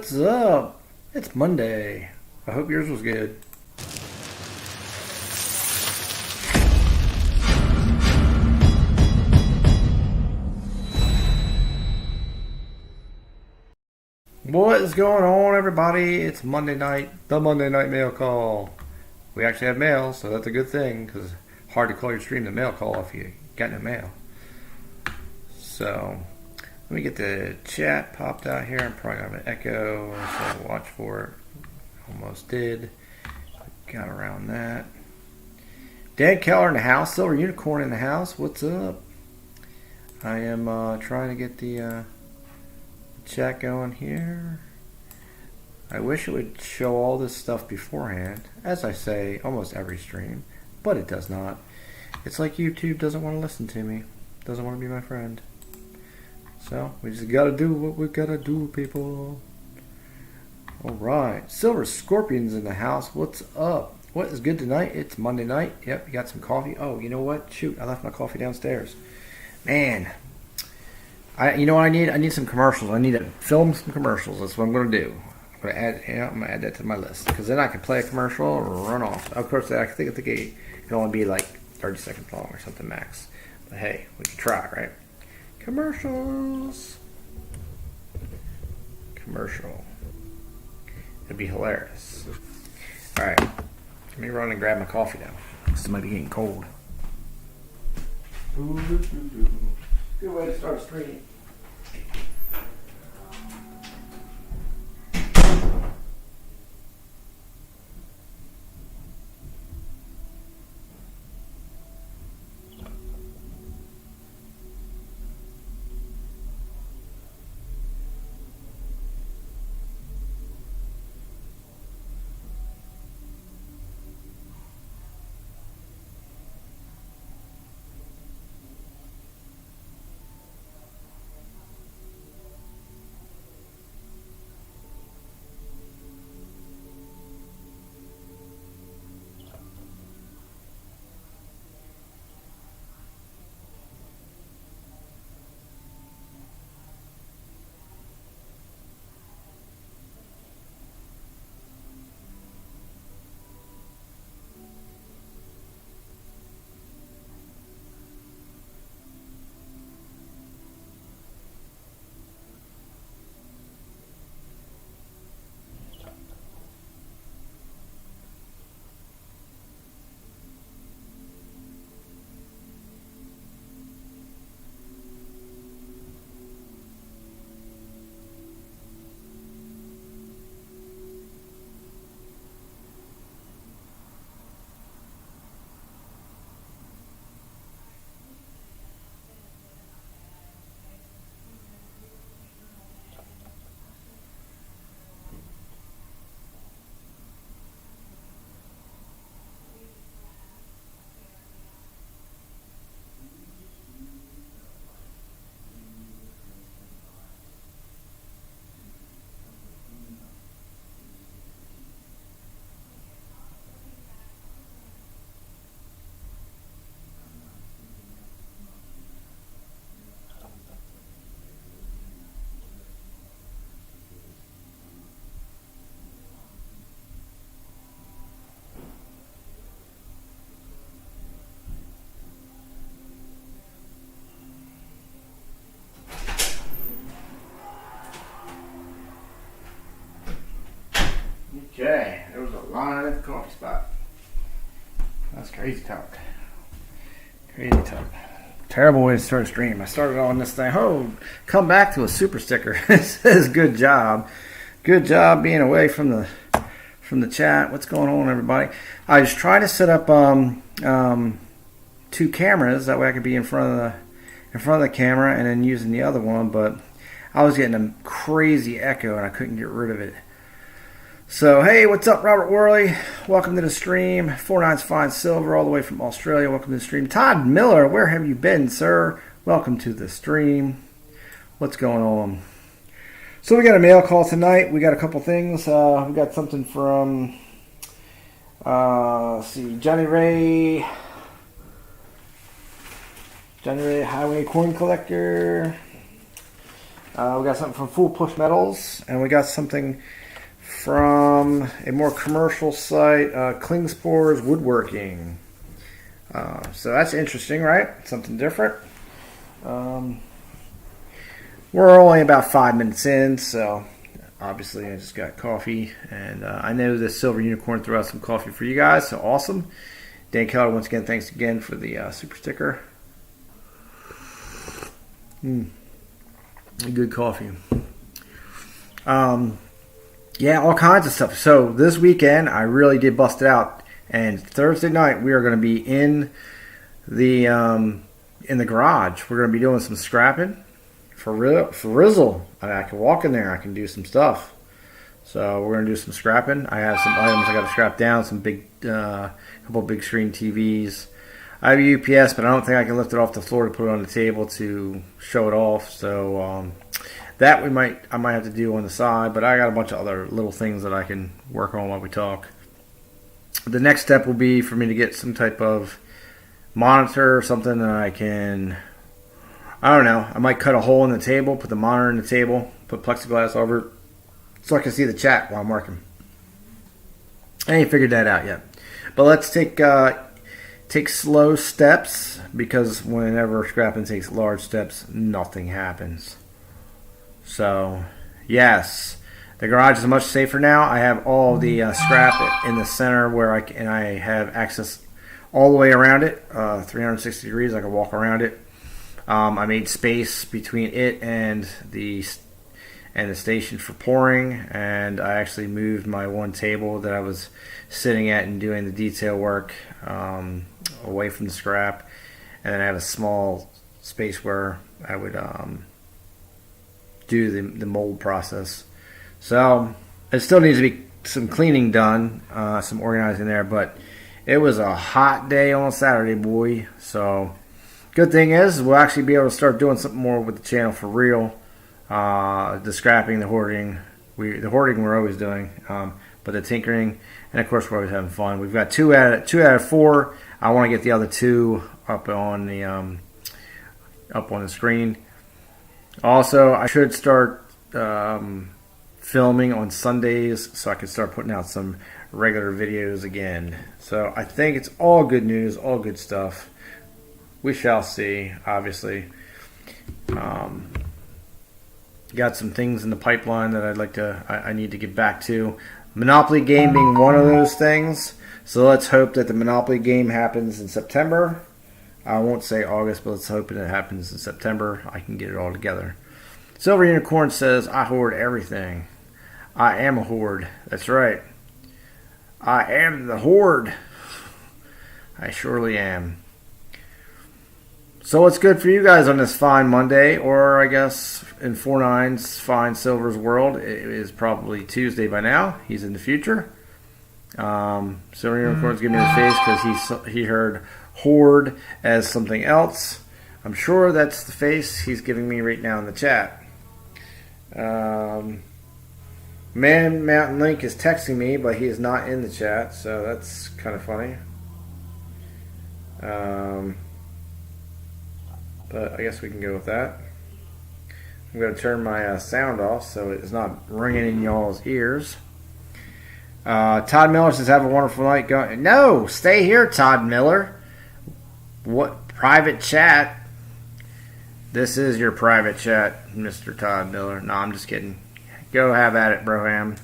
What's up? It's Monday. I hope yours was good. What is going on, everybody? It's Monday night, the Monday night mail call. We actually have mail, so that's a good thing, because it's hard to call your stream the mail call if you got no mail. So, let me get the chat popped out here. I'm probably going to have an echo, so watch for it. Almost did. Got around that. Dan Keller in the house. Silver Unicorn in the house. What's up? I am trying to get the chat going here. I wish it would show all this stuff beforehand, as I say almost every stream, but it does not. It's like YouTube doesn't want to listen to me, doesn't want to be my friend. So we just gotta do what we gotta do, people. Alright, Silver Scorpion's in the house. What's up? What is good tonight? It's Monday night. Yep, you got some coffee. Oh, you know what? Shoot, I left my coffee downstairs. Man, you know what I need? I need some commercials. I need to film some commercials. That's what I'm going to do. I'm going to add that to my list, because then I can play a commercial or run off. Of course, I think it can only be like 30 seconds long or something max. But hey, we can try, right? Commercials. Commercial. It'd be hilarious. All right, let me run and grab my coffee now. This might be getting cold. Good way to start a stream. Okay, there was a line at the coffee spot. That's crazy talk. Crazy talk. Terrible way to start a stream. I started on this thing. Oh, come back to a super sticker. It says good job. Good job being away from the chat. What's going on, everybody? I was trying to set up two cameras. That way I could be in front of the camera and then using the other one, but I was getting a crazy echo and I couldn't get rid of it. So, hey, what's up, Robert Worley? Welcome to the stream. 49's Fine Silver, all the way from Australia. Welcome to the stream. Todd Miller, where have you been, sir? Welcome to the stream. What's going on? So, we got a mail call tonight. We got a couple things. We got something from, let's see, Johnny Ray, Highway Corn Collector. We got something from Full Push Metals, and we got something from a more commercial site, Klingspor's Woodworking. So that's interesting, right? Something different. We're only about 5 minutes in, so obviously I just got coffee, and I know the Silver Unicorn threw out some coffee for you guys, so awesome. Dan Keller, once again, thanks again for the super sticker. Good coffee. Yeah, all kinds of stuff. So this weekend, I really did bust it out. And Thursday night, we are going to be in the garage. We're going to be doing some scrapping for Rizzle. I can walk in there. I can do some stuff. So we're going to do some scrapping. I have some items I got to scrap down. Some couple big screen TVs. I have a UPS, but I don't think I can lift it off the floor to put it on the table to show it off. So that I might have to do on the side. But I got a bunch of other little things that I can work on while we talk. The next step will be for me to get some type of monitor or something that I can, I don't know, I might cut a hole in the table, put the monitor in the table, put plexiglass over it so I can see the chat while I'm working. I ain't figured that out yet. But let's take slow steps, because whenever scrapping takes large steps, nothing happens. So, yes. The garage is much safer now. I have all the scrap in the center where I have access all the way around it, 360 degrees. I can walk around it. I made space between it and the station for pouring, and I actually moved my one table that I was sitting at and doing the detail work away from the scrap, and then I have a small space where I would do the mold process. So it still needs to be some cleaning done, some organizing there, but it was a hot day on Saturday, boy. So good thing is we'll actually be able to start doing something more with the channel for real. The scrapping, the hoarding. The hoarding we're always doing, but the tinkering, and of course we're always having fun. We've got two out of 4. I want to get the other 2 up on the screen. Also, I should start filming on Sundays so I can start putting out some regular videos again. So I think it's all good news, all good stuff. We shall see, obviously. Got some things in the pipeline that I need to get back to. Monopoly game being one of those things. So let's hope that the Monopoly game happens in September. I won't say August, but let's hope it happens in September. I can get it all together. Silver Unicorn says, I hoard everything. I am a hoard. That's right. I am the hoard. I surely am. So what's good for you guys on this fine Monday, or I guess in 4-9's fine Silver's world, it is probably Tuesday by now. He's in the future. Silver Unicorn's giving me his face because he heard hoard as something else. I'm sure that's the face he's giving me right now in the chat. Man Mountain Link is texting me, but he is not in the chat, so that's kind of funny. But I guess we can go with that. I'm going to turn my sound off so it's not ringing in y'all's ears. Todd Miller says, have a wonderful night. No, stay here, Todd Miller. What private chat? This is your private chat, Mr. Todd Miller. No, I'm just kidding. Go have at it, Broham.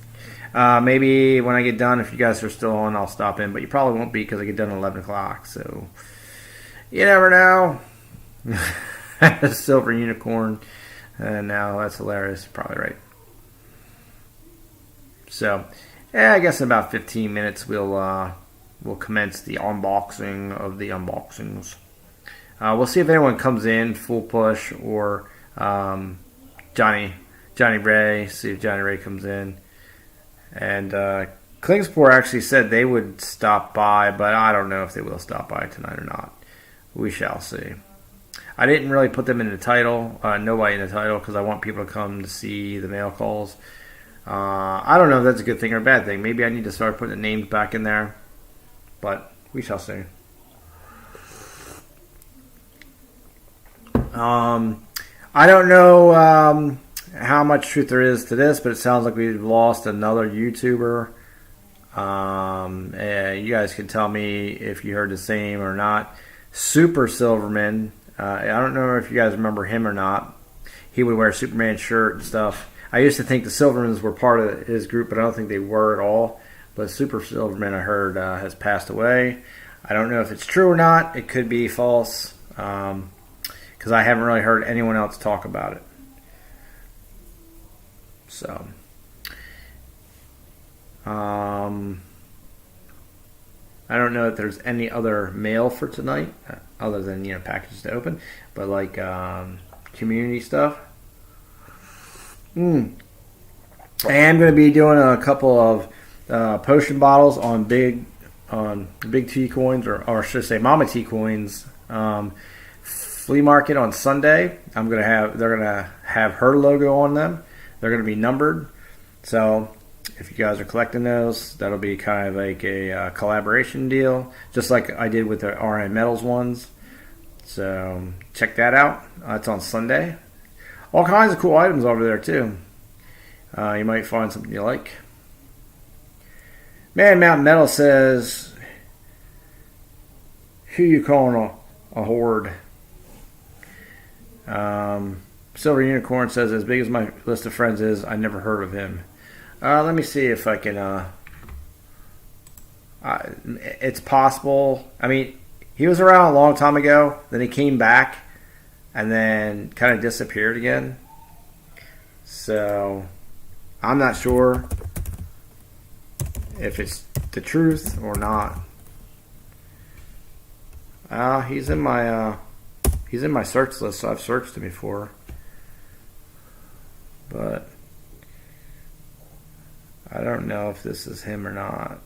Maybe when I get done, if you guys are still on, I'll stop in. But you probably won't be because I get done at 11 o'clock. So you never know. Silver Unicorn. Now that's hilarious. Probably right. So, yeah, I guess in about 15 minutes we'll commence the unboxing of the unboxings. We'll see if anyone comes in, Full Push or Johnny Ray. See if Johnny Ray comes in. And Klingspor actually said they would stop by, but I don't know if they will stop by tonight or not. We shall see. I didn't really put them in the title, nobody in the title, because I want people to come to see the mail calls. I don't know if that's a good thing or a bad thing. Maybe I need to start putting the names back in there, but we shall see. I don't know how much truth there is to this, but it sounds like we've lost another YouTuber. You guys can tell me if you heard the same or not. Super Silverman. I don't know if you guys remember him or not. He would wear a Superman shirt and stuff. I used to think the Silvermans were part of his group, but I don't think they were at all. But Super Silverman, I heard, has passed away. I don't know if it's true or not. It could be false, because I haven't really heard anyone else talk about it. So, I don't know if there's any other mail for tonight, other than packages to open, but like community stuff. I am going to be doing a couple of potion bottles on big T coins, or should I say Mama T coins. Flea market on Sunday. They're gonna have her logo on them. They're gonna be numbered. So if you guys are collecting those, that'll be kind of like a collaboration deal, just like I did with the RN Metals ones. So check that out. It's on Sunday. All kinds of cool items over there too. You might find something you like. Man Mountain Metal says, who you calling a hoard? Silver Unicorn says, as big as my list of friends is, I never heard of him. Let me see if I can. It's possible. I mean, he was around a long time ago. Then he came back, and then kind of disappeared again. So I'm not sure if it's the truth or not. He's in my search list, so I've searched him before. But I don't know if this is him or not.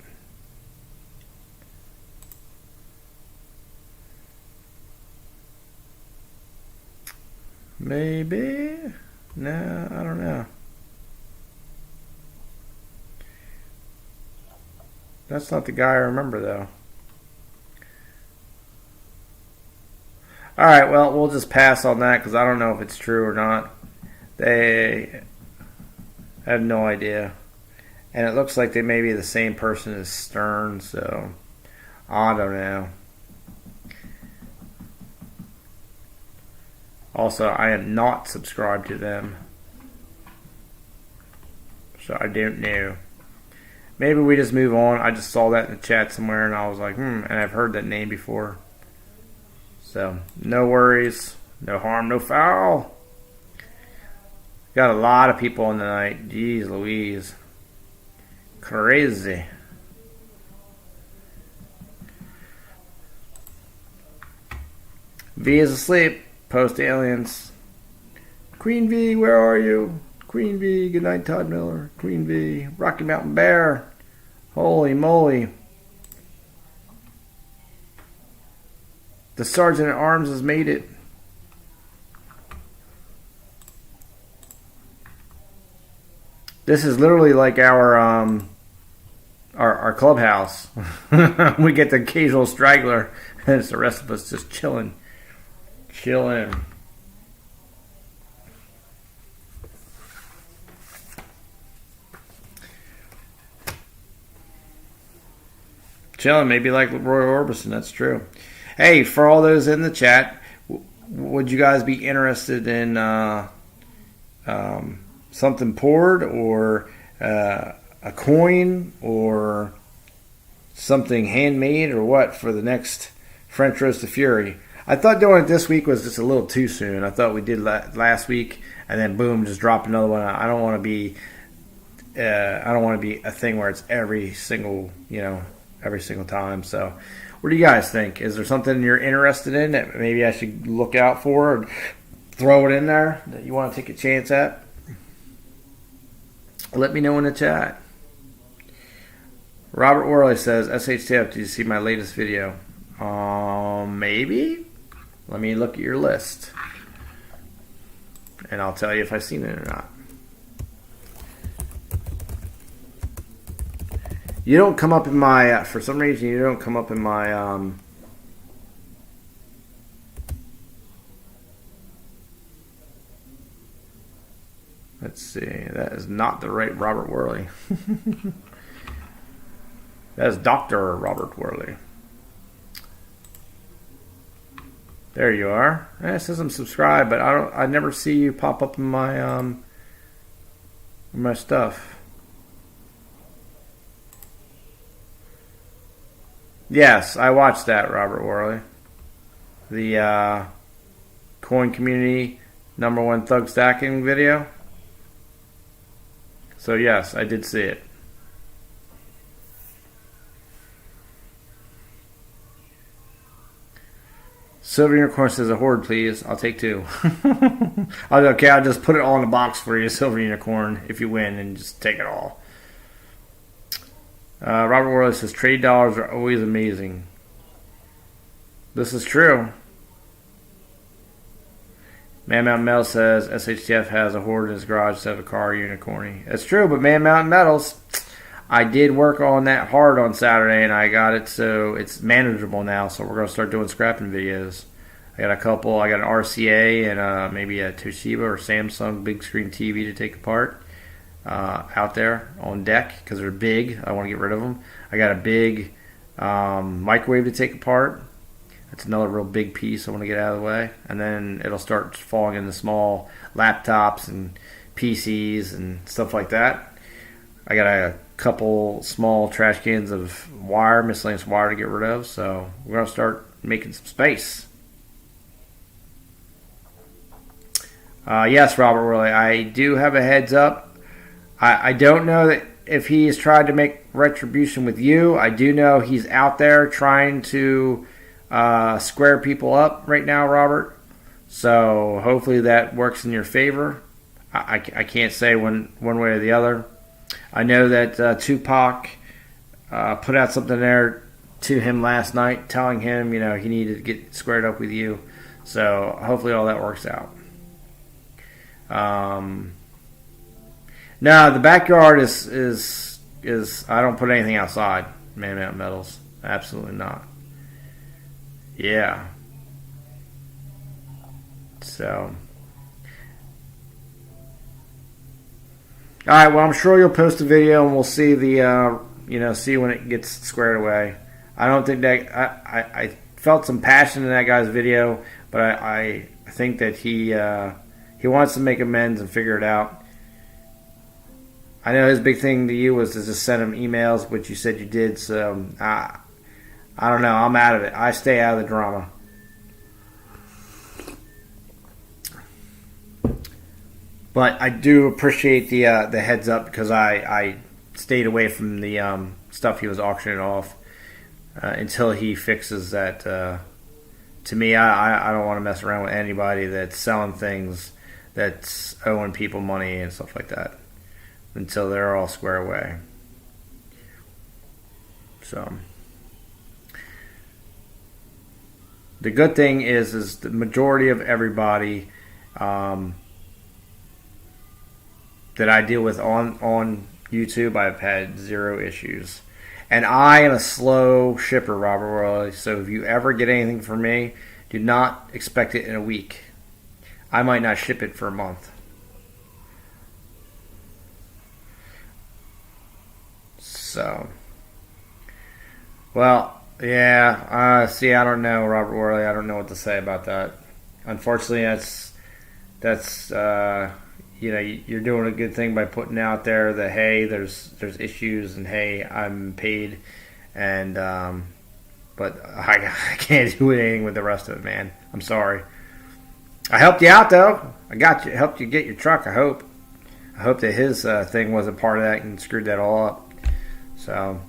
Maybe? No, I don't know. That's not the guy I remember, though. Alright, well, we'll just pass on that because I don't know if it's true or not. They have no idea. And it looks like they may be the same person as Stern, so I don't know. Also, I am not subscribed to them, so I don't know. Maybe we just move on. I just saw that in the chat somewhere, and I was like, and I've heard that name before. So, no worries. No harm, no foul. Got a lot of people on tonight. Jeez Louise. Crazy. V is asleep. Post aliens. Queen V, where are you? Queen V, good night, Todd Miller. Queen V, Rocky Mountain Bear. Holy moly. The Sergeant at Arms has made it. This is literally like our clubhouse. We get the occasional straggler, and it's the rest of us just chilling. Chilling. Chilling, maybe like Roy Orbison, that's true. Hey, for all those in the chat, would you guys be interested in something poured, or a coin, or something handmade, or what for the next French Roast of Fury? I thought doing it this week was just a little too soon. I thought we did last week, and then boom, just drop another one. I don't want to be a thing where it's every single time. So, what do you guys think? Is there something you're interested in that maybe I should look out for, or throw it in there that you want to take a chance at? Let me know in the chat. Robert Worley says, SHTF, did you see my latest video? Maybe. Let me look at your list, and I'll tell you if I've seen it or not. You don't come up in my, for some reason, you don't come up in my, see. That is not the right Robert Worley. That is Dr. Robert Worley. There you are. It says I'm subscribed, but I never see you pop up in my stuff. Yes, I watched that, Robert Worley. The coin community #1 thug stacking video. So yes, I did see it. Silver Unicorn says a horde, please. I'll take 2. Okay, I'll just put it all in the box for you, Silver Unicorn, if you win, and just take it all. Robert Worley says trade dollars are always amazing. This is true. Man Mountain Metal says SHTF has a horde in his garage instead of a car unicorny. That's true, but Man Mountain Metals, I did work on that hard on Saturday, and I got it so it's manageable now. So we're going to start doing scrapping videos. I got a couple. I got an RCA and maybe a Toshiba or Samsung big screen TV to take apart out there on deck because they're big. I want to get rid of them. I got a big microwave to take apart. That's another real big piece I want to get out of the way. And then it'll start falling into small laptops and PCs and stuff like that. I got a couple small trash cans of wire, miscellaneous wire to get rid of. So we're going to start making some space. Yes, Robert Worley, I do have a heads up. I don't know that if he's tried to make retribution with you. I do know he's out there trying to square people up right now, Robert. So hopefully that works in your favor. I can't say one way or the other. I know that Tupac put out something there to him last night telling him, he needed to get squared up with you. So hopefully all that works out. No, the backyard is I don't put anything outside. Man Mountain Metals. Absolutely not. Yeah. So. All right. Well, I'm sure you'll post a video, and we'll see see when it gets squared away. I don't think that I felt some passion in that guy's video, but I think that he wants to make amends and figure it out. I know his big thing to you was to just send him emails, which you said you did. So I don't know. I'm out of it. I stay out of the drama. But I do appreciate the heads up because I stayed away from the stuff he was auctioning off until he fixes that. To me, I don't want to mess around with anybody that's selling things that's owing people money and stuff like that until they're all square away. So the good thing is the majority of everybody that I deal with on YouTube, I've had zero issues. And I am a slow shipper, Robert Worley. So if you ever get anything from me, do not expect it in a week. I might not ship it for a month. So, well, yeah. See, I don't know, Robert Worley. I don't know what to say about that. Unfortunately, that's you're doing a good thing by putting out there that hey, there's issues, and hey, I'm paid, and but I can't do anything with the rest of it, man. I'm sorry. I helped you out though. Helped you get your truck. I hope that his thing wasn't part of that and screwed that all up. So.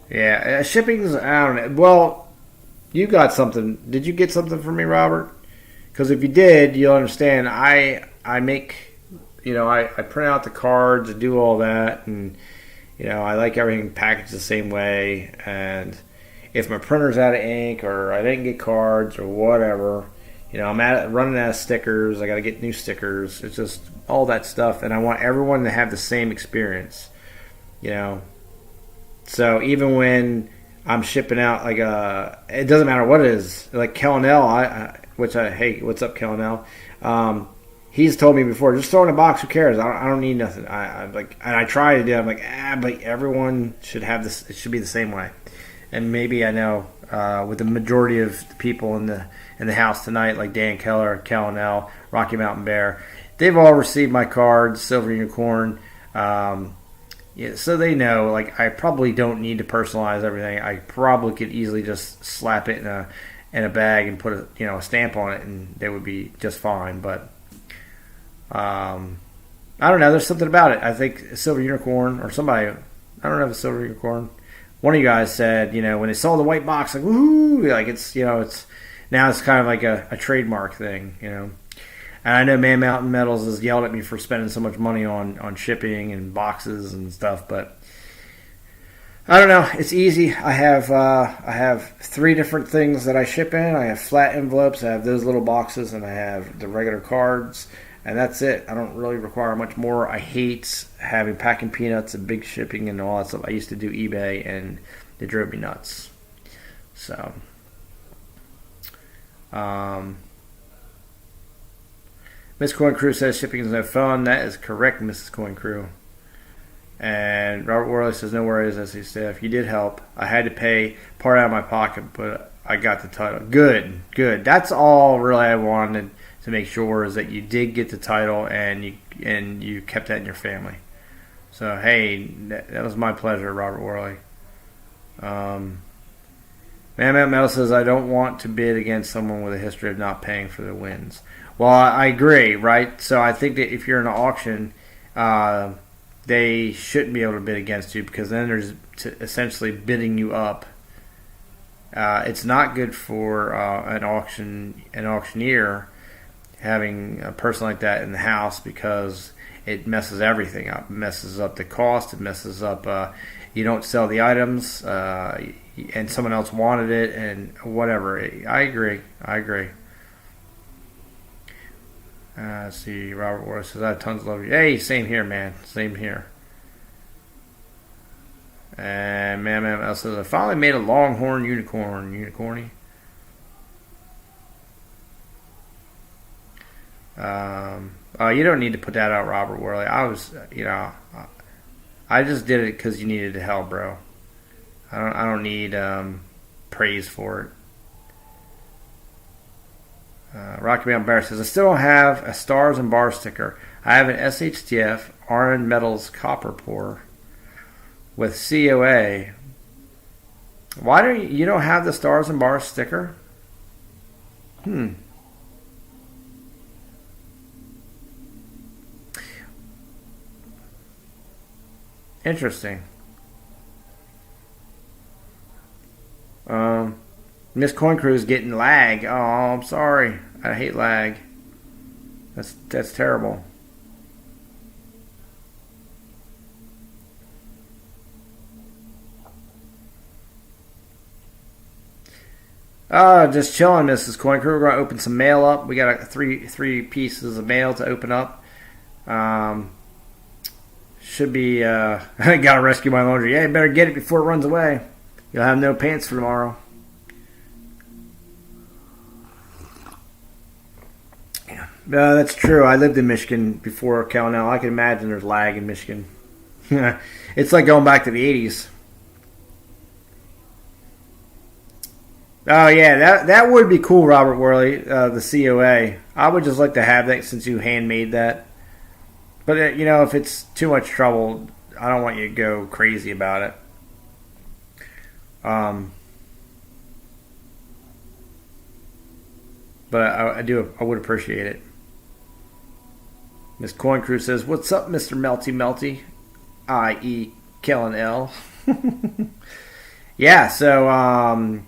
Yeah, shipping's, I don't know. Well, you got something. Did you get something from me, Robert? Because if you did, you'll understand. I make, I print out the cards and do all that, and I like everything packaged the same way. And if my printer's out of ink or I didn't get cards or whatever, I'm running out of stickers. I got to get new stickers. It's just all that stuff, and I want everyone to have the same experience. So even when I'm shipping out it doesn't matter what it is. Like Kellanell, hey, what's up, Kellenel? He's told me before, just throw in a box. Who cares? I don't need nothing. I'm like, and I try to do. I'm like, but everyone should have this. It should be the same way. And maybe I know with the majority of the people in the house tonight, like Dan Keller, Kellenel, Rocky Mountain Bear, they've all received my cards, Silver Unicorn. Yeah, so they know. Like, I probably don't need to personalize everything. I probably could easily just slap it in a bag and put a stamp on it, and they would be just fine. But I don't know. There's something about it. I think Silver Unicorn or somebody, I don't know if it's Silver Unicorn. One of you guys said, when they saw the white box, like, woohoo, like it's now it's kind of like a trademark thing, And I know Man Mountain Metals has yelled at me for spending so much money on shipping and boxes and stuff, but I don't know. It's easy. I have 3 different things that I ship in. I have flat envelopes, I have those little boxes, and I have the regular cards. And that's it. I don't really require much more. I hate having packing peanuts and big shipping and all that stuff. I used to do eBay, and it drove me nuts. So, Miss Coin Crew says shipping is no fun. That is correct, Mrs. Coin Crew. And Robert Worley says, no worries, SC staff. You did help. I had to pay part out of my pocket, but I got the title. Good. That's all really I wanted to make sure is that you did get the title and you kept that in your family. So hey, that was my pleasure, Robert Worley. Man Metal says, I don't want to bid against someone with a history of not paying for their wins. Well, I agree, right? So I think that if you're in an auction, they shouldn't be able to bid against you, because then there's essentially bidding you up. It's not good for an auctioneer having a person like that in the house, because it messes everything up. It messes up the cost. It messes up. You don't sell the items, and someone else wanted it, and whatever. I agree. Let's see, Robert Ward says, I have tons of love. Hey, same here, man. Same here. And Man says, I finally made a longhorn unicorny. You don't need to put that out, Robert Worley. I just did it because you needed the help, bro. I don't need praise for it. Rocky Mountain Bear says, I still don't have a stars and bars sticker. I have an SHTF Iron Metals copper pour with COA. Why don't you don't have the stars and bars sticker? Interesting. Miss Coin Crew is getting lag. Oh, I'm sorry. I hate lag. That's terrible. Just chilling, Mrs. Coin Crew. We're going to open some mail up. We got three pieces of mail to open up. Should be, I got to rescue my laundry. Yeah, you better get it before it runs away. You'll have no pants for tomorrow. Yeah, that's true. I lived in Michigan before Kellenel. I can imagine there's lag in Michigan. It's like going back to the 80s. Oh, yeah, that would be cool, Robert Worley, the COA. I would just like to have that since you handmade that. But, if it's too much trouble, I don't want you to go crazy about it. But I would appreciate it. Miss Coin Crew says, what's up, Mr. Melty Melty? I.e. Kellen L. Yeah, so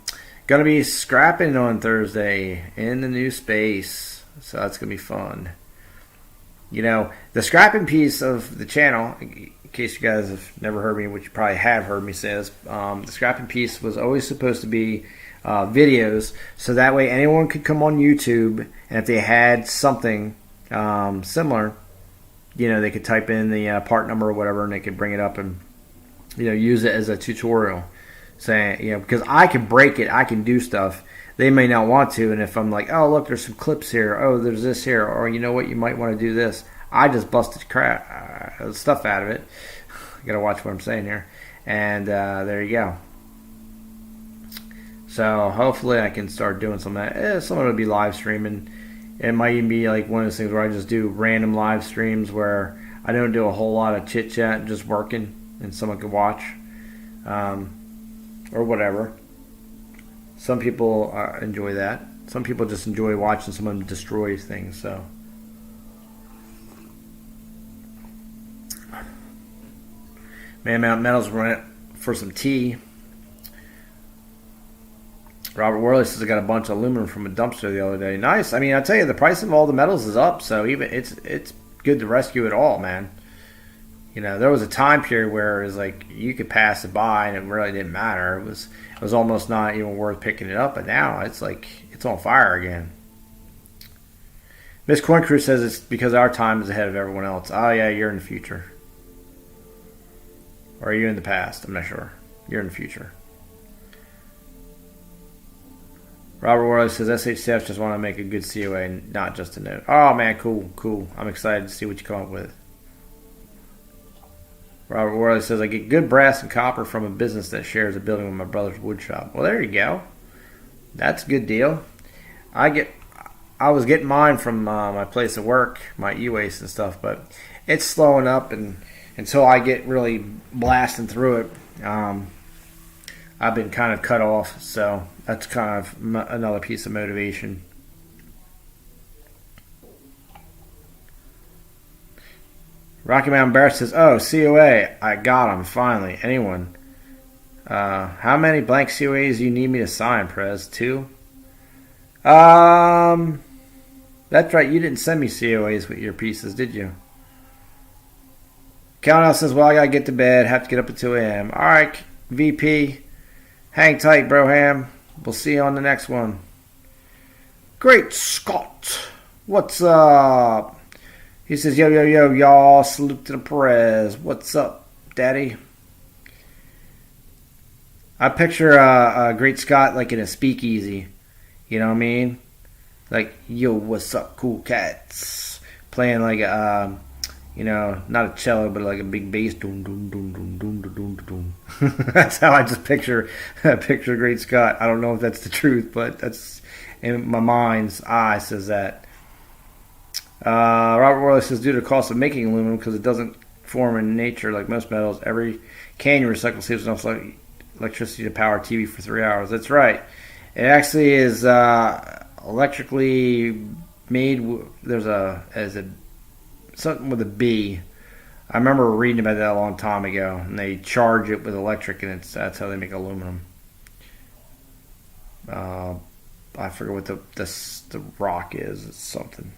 gonna be scrapping on Thursday in the new space. So that's gonna be fun. The scrapping piece of the channel, in case you guys have never heard me, which you probably have heard me say, the scrapping piece was always supposed to be videos, so that way anyone could come on YouTube, and if they had something similar, they could type in the part number or whatever, and they could bring it up and use it as a tutorial. Saying, because I can break it, I can do stuff they may not want to. And if I'm like, oh, look, there's some clips here. Oh, there's this here. Or you know what, you might want to do this. I just busted stuff out of it. I got to watch what I'm saying here. And there you go. So hopefully I can start doing some of that. Some of it will be live streaming. It might even be like one of those things where I just do random live streams where I don't do a whole lot of chit chat, just working, and someone can watch, or whatever. Some people enjoy that. Some people just enjoy watching someone destroy things. So, Man Mountain Metals went for some tea. Robert Worley says I got a bunch of aluminum from a dumpster the other day. Nice. I mean, I tell you, the price of all the metals is up, so even it's good to rescue it all, man. You know, there was a time period where it was like you could pass it by and it really didn't matter. It was almost not even worth picking it up, but now it's like it's on fire again. Miss Corn Crew says it's because our time is ahead of everyone else. Oh yeah, you're in the future. Or are you in the past? I'm not sure. You're in the future. Robert Worley says SHCF just want to make a good COA, not just a note. Oh man, cool. I'm excited to see what you come up with. Robert Worley says I get good brass and copper from a business that shares a building with my brother's wood shop. Well, there you go. That's a good deal. I was getting mine from my place of work, my e-waste and stuff, but it's slowing up, and until I get really blasting through it, I've been kind of cut off. So that's kind of another piece of motivation. Rocky Mountain Bear says, oh, COA, I got them, finally. Anyone? How many blank COAs do you need me to sign, Prez? 2? That's right, you didn't send me COAs with your pieces, did you? Countdown says, well, I gotta get to bed, have to get up at 2 a.m. Alright, VP, hang tight, Broham. We'll see you on the next one. Great Scott, what's up? He says, yo, y'all, salute to the Perez. What's up, daddy? I picture Great Scott like in a speakeasy. You know what I mean? Like, yo, what's up, cool cats? Playing like a, not a cello, but like a big bass. Doom, doom, doom, doom, doom, doom, doom, doom. That's how I just picture Great Scott. I don't know if that's the truth, but that's in my mind's eye says that. Robert Worley says, due to the cost of making aluminum, because it doesn't form in nature like most metals, every can you recycle saves enough electricity to power TV for 3 hours. That's right. It actually is electrically made. There's something with a B. I remember reading about that a long time ago, and they charge it with electric, and that's how they make aluminum. I forget what the rock is. It's something.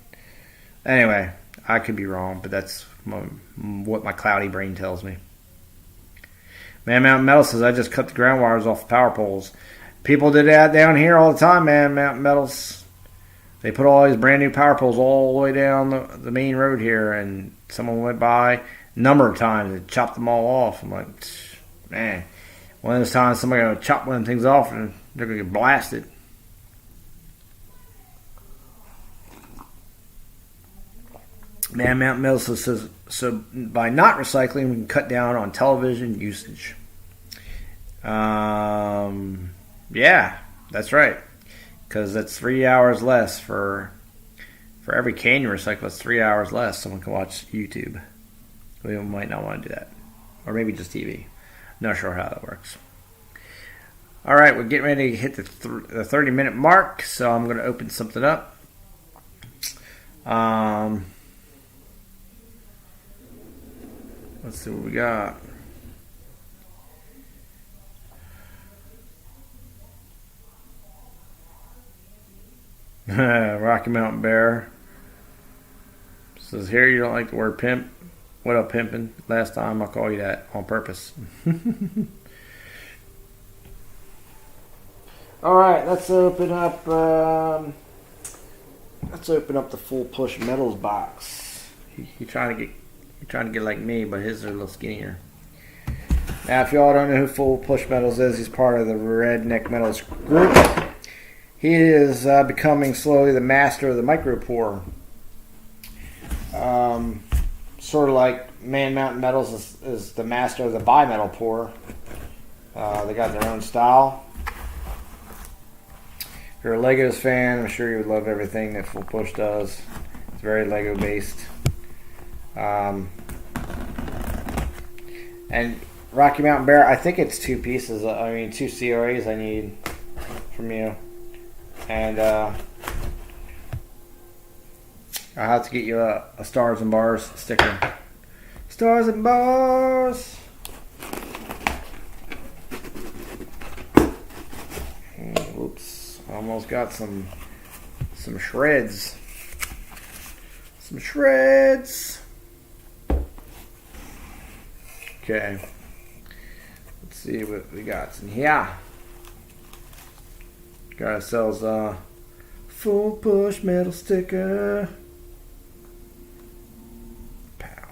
Anyway, I could be wrong, but that's what my cloudy brain tells me. Man Mountain Metal says, I just cut the ground wires off the power poles. People did that down here all the time, man, Mountain Metals. They put all these brand new power poles all the way down the main road here, and someone went by a number of times and chopped them all off. I'm like, man, one of those times somebody going to chop one of them things off and they're going to get blasted. Man Mountain Mills says, so by not recycling, we can cut down on television usage. Yeah, that's right. Because that's 3 hours less for every can you recycle. It's 3 hours less. Someone can watch YouTube. We might not want to do that. Or maybe just TV. Not sure how that works. All right, we're getting ready to hit the 30-minute mark. So I'm going to open something up. Let's see what we got. Rocky Mountain Bear says, here you don't like the word pimp. What up, pimpin'? Last time I'll call you that on purpose. All right, let's open up the full push metals box. You're trying to get like me, but his are a little skinnier. Now, if y'all don't know who Full Push Metals is, he's part of the Redneck Metals group. He is becoming slowly the master of the micro pour. Sort of like Man Mountain Metals is the master of the bimetal pour. They got their own style. If you're a Legos fan, I'm sure you would love everything that Full Push does. It's very Lego based. And Rocky Mountain Bear, I think it's 2 pieces. 2 COAs I need from you. And I'll have to get you a Stars and Bars sticker. Stars and Bars! Oops. Almost got some shreds. Some shreds! Okay. Let's see what we got in here. Got ourselves a Full Push metal sticker. Pow.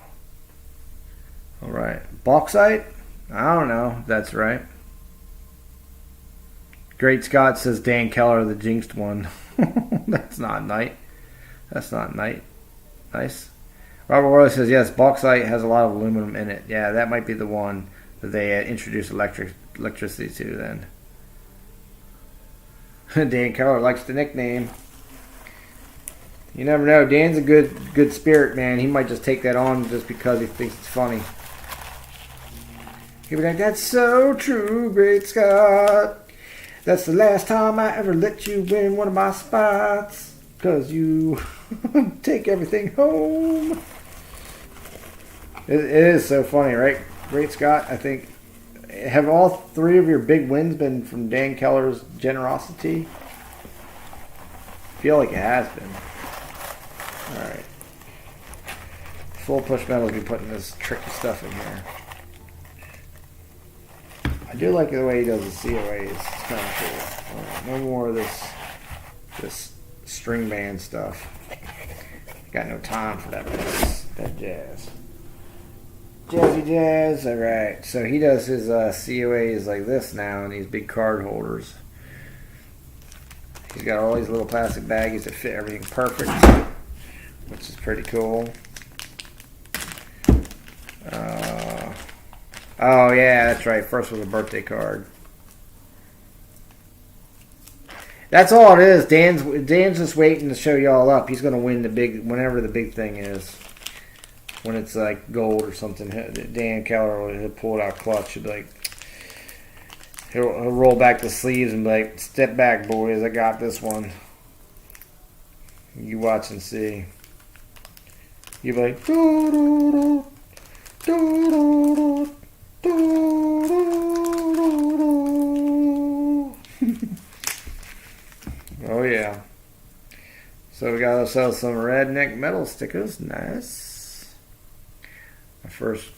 Alright. Bauxite? I don't know if that's right. Great Scott says Dan Keller, the jinxed one. That's not nice. That's not nice. Robert Worley says, yes, bauxite has a lot of aluminum in it. Yeah, that might be the one that they introduced electricity to then. Dan Keller likes the nickname. You never know. Dan's a good spirit, man. He might just take that on just because he thinks it's funny. He'll be like, that's so true, Great Scott. That's the last time I ever let you win one of my spots. Because you take everything home. It is so funny, right? Great Scott, I think. Have all 3 of your big wins been from Dan Keller's generosity? I feel like it has been. Alright. Full Push Metal will be putting this tricky stuff in here. I do like the way he does the COAs. It's kind of cool. Right, no more of this string band stuff. Got no time for that jazz. Jazzy jazz. Alright, so he does his COAs like this now in these big card holders. He's got all these little plastic baggies that fit everything perfect, which is pretty cool. Oh yeah, that's right. First was a birthday card. That's all it is. Dan's just waiting to show y'all up. He's gonna win whenever the big thing is. When it's like gold or something, Dan Keller will pull it out clutch. He'll be like, he'll roll back the sleeves and be like, "Step back, boys. I got this one. You watch and see." You'll be like, "Doo-doo-doo, doo-doo-doo, doo-doo-doo." Oh yeah. So we got ourselves some redneck metal stickers. Nice. My first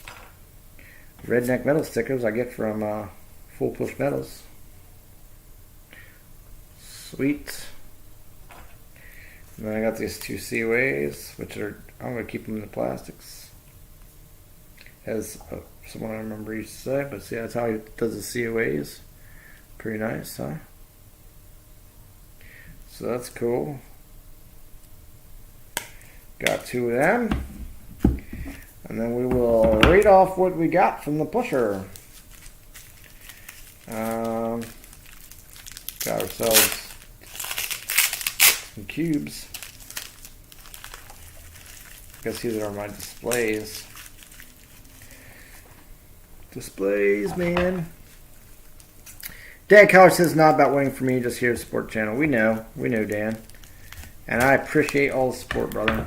redneck metal stickers I get from Full Push Metals. Sweet. And then I got these 2 COAs, which I'm going to keep them in the plastics. As someone I remember used to say, but see, that's how he does the COAs. Pretty nice, huh? So that's cool. Got 2 of them. And then we will read off what we got from the pusher. Got ourselves some cubes. I guess these are my displays. Displays, man. Dan Keller says not about winning for me, just here to support the channel. We know, Dan. And I appreciate all the support, brother.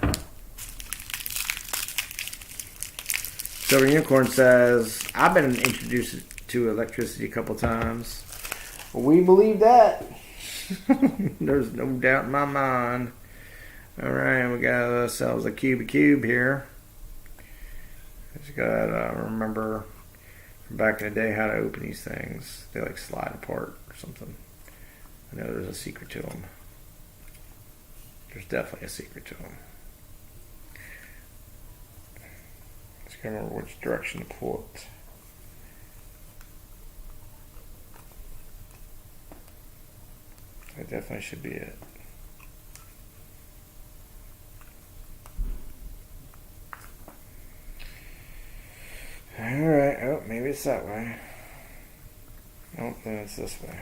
Silver Unicorn says, I've been introduced to electricity a couple times. We believe that. There's no doubt in my mind. Alright, we got ourselves a cube here. Just gotta remember from back in the day how to open these things. They like slide apart or something. I know there's a secret to them. There's definitely a secret to them. Just gotta remember which direction to pull it. That definitely should be it. Alright, oh, maybe it's that way. Nope, then it's this way.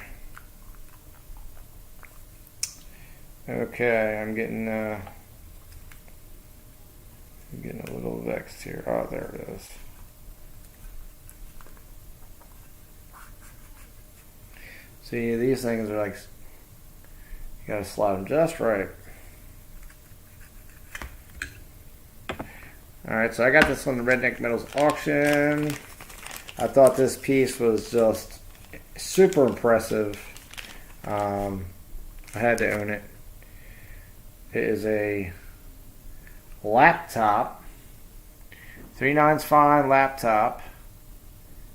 Okay, I'm getting a little vexed here. Oh, there it is. See, these things are like, you gotta slide them just right. Alright, so I got this on the Redneck Metals auction. I thought this piece was just super impressive. I had to own it. It is a laptop, 3/9 fine laptop.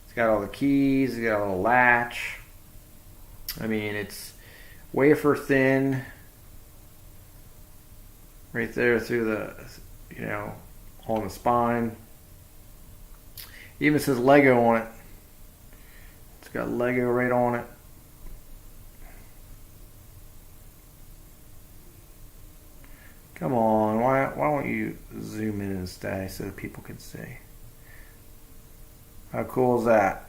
It's got all the keys, it's got a little latch. I mean, it's wafer thin right there through the, you know, on the spine. It even says Lego on it. It's got Lego right on it. Come on, why don't you zoom in and stay so that people can see? How cool is that?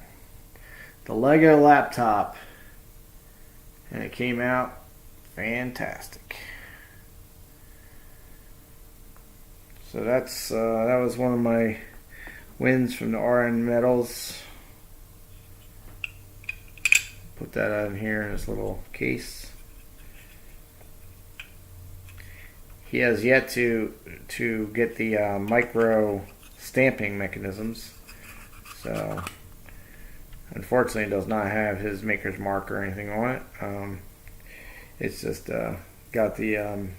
The Lego laptop. And it came out fantastic. So that's that was one of my wins from the RN Metals. Put that out in here in this little case. He has yet to get the micro stamping mechanisms, so unfortunately it does not have his maker's mark or anything on it. It's just got the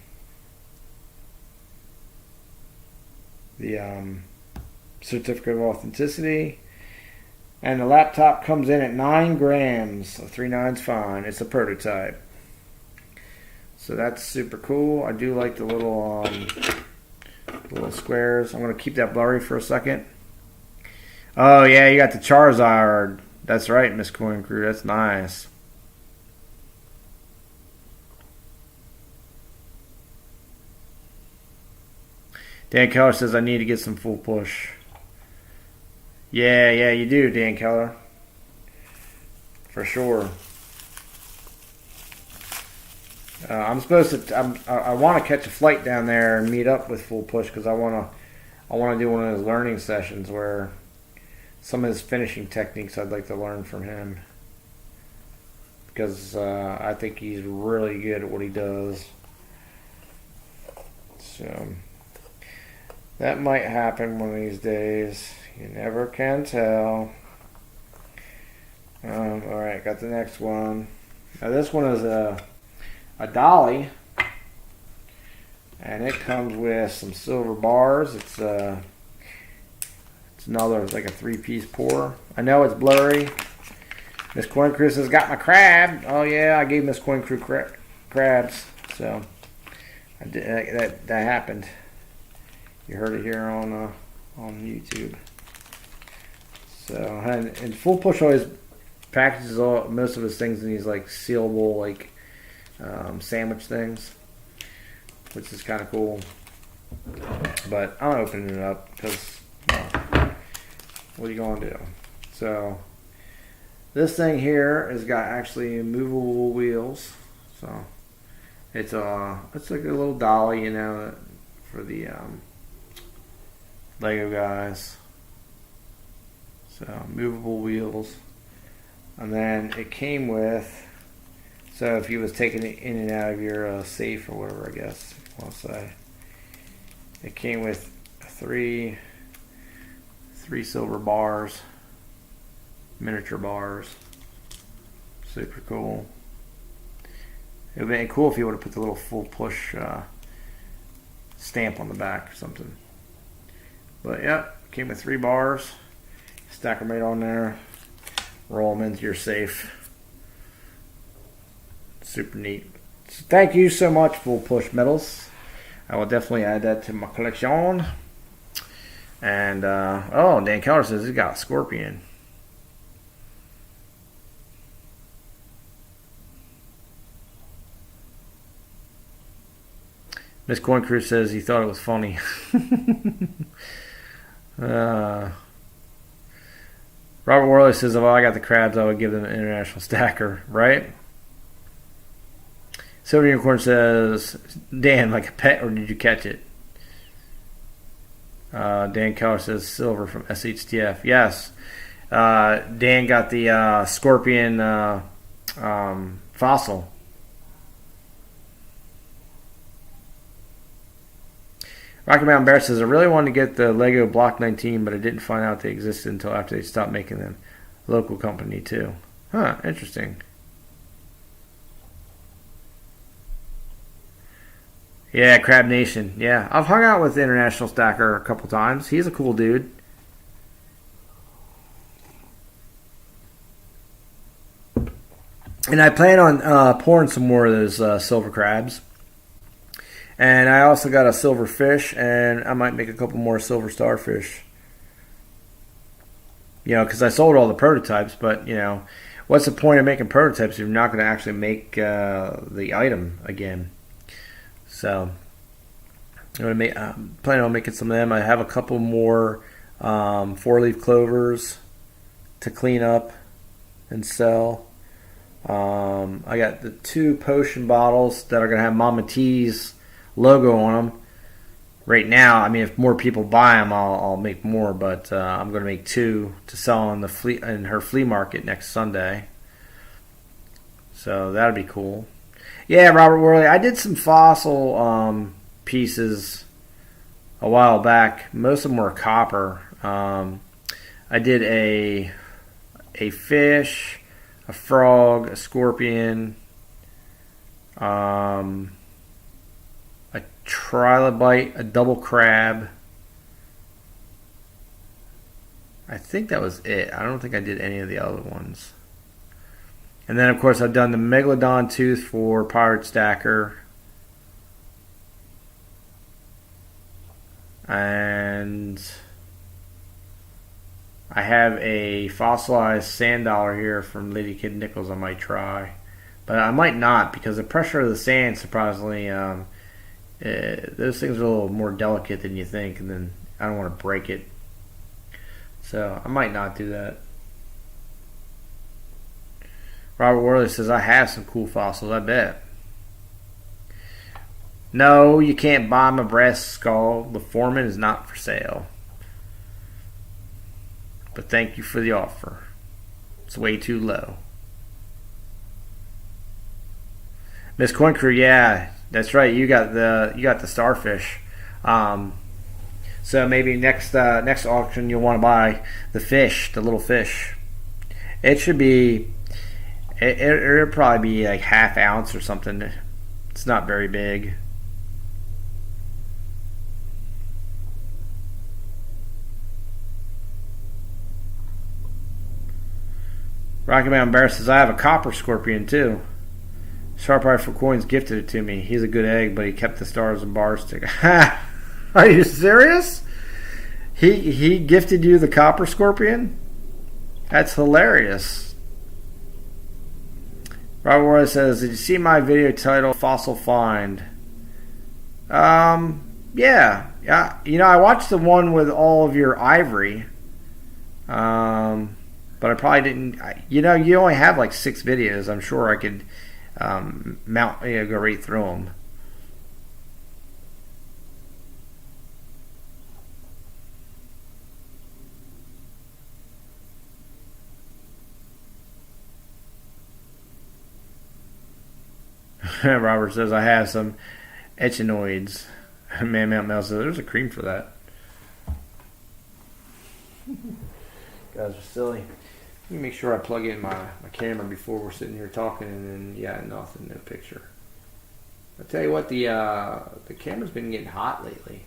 certificate of authenticity, and the laptop comes in at 9 grams of 3/9 fine. It's a prototype. So that's super cool. I do like the little squares. I'm going to keep that blurry for a second. Oh yeah, you got the Charizard. That's right, Miss Coin Crew. That's nice. Dan Keller says I need to get some full push. Yeah, you do, Dan Keller. For sure. I'm supposed to. I want to catch a flight down there and meet up with Full Push because I want to do one of those learning sessions where some of his finishing techniques I'd like to learn from him because I think he's really good at what he does. So that might happen one of these days. You never can tell. All right, got the next one. Now this one is a dolly, and it comes with some silver bars. It's another, it's like a 3-piece pour. I know it's blurry. Miss Coin Crew has got my crab. Oh yeah, I gave Miss Coin Crew crabs. So I did, that happened. You heard it here on YouTube. So and Full Push always packages most of his things in these like sealable like sandwich things, which is kind of cool. But I'm opening it up because what are you going to do? So this thing here has got actually movable wheels. So it's like a little dolly, you know, for the Lego guys. So movable wheels, and then it came with. So if you was taking it in and out of your safe or whatever, I guess I'll say, it came with three silver bars, miniature bars. Super cool. It would have been cool if you would have put the little Full Push stamp on the back or something. But yep, came with 3 bars. Stack them right on there. Roll them into your safe. Super neat. So thank you so much, Full Push Metals. I will definitely add that to my collection. And oh, Dan Keller says he's got a scorpion. Miss Corn Crew says he thought it was funny. Robert Worley says, if I got the crabs, I would give them an international stacker, right? Silver Unicorn says, Dan, like a pet, or did you catch it? Dan Keller says, silver from SHTF. Yes. Dan got the scorpion fossil. Rocky Mountain Bear says, I really wanted to get the Lego Block 19, but I didn't find out they existed until after they stopped making them. Local company, too. Huh, interesting. Yeah, Crab Nation. Yeah, I've hung out with the International Stacker a couple times. He's a cool dude. And I plan on pouring some more of those silver crabs. And I also got a silver fish, and I might make a couple more silver starfish. You know, because I sold all the prototypes, but, you know, what's the point of making prototypes if you're not going to actually make the item again? So, I'm planning on making some of them. I have a couple more 4-leaf clovers to clean up and sell. I got the 2 potion bottles that are going to have Mama T's logo on them. Right now, I mean, if more people buy them, I'll make more. But I'm going to make 2 to sell in her flea market next Sunday. So that'll be cool. Yeah, Robert Worley, I did some fossil pieces a while back. Most of them were copper. I did a fish, a frog, a scorpion, a trilobite, a double crab. I think that was it. I don't think I did any of the other ones. And then, of course, I've done the Megalodon tooth for Pirate Stacker. And I have a fossilized sand dollar here from Lady Kid Nichols I might try. But I might not, because the pressure of the sand, surprisingly, those things are a little more delicate than you think, and then I don't want to break it. So I might not do that. Robert Worley says, I have some cool fossils, I bet. No, you can't buy my brass skull. The Foreman is not for sale. But thank you for the offer. It's way too low. Miss Coin Crew, yeah, that's right. You got the starfish. So maybe next auction you'll want to buy the fish, the little fish. It should be. It'll probably be like ½ ounce or something. It's not very big. Rocky Mountain Bear says, I have a copper scorpion too. Sharp Eye for Coins gifted it to me. He's a good egg, but he kept the stars and bars stick. Are you serious? He gifted you the copper scorpion? That's hilarious. Robert Roy says, did you see my video titled Fossil Find? Yeah. You know, I watched the one with all of your ivory. But I probably didn't. You know, you only have like 6 videos. I'm sure I could go right through them. Robert says, I have some echinoids. Man Mount Mel says, there's a cream for that. Guys are silly. Let me make sure I plug in my camera before we're sitting here talking, and then, yeah, nothing, no picture. I'll tell you what, the camera's been getting hot lately.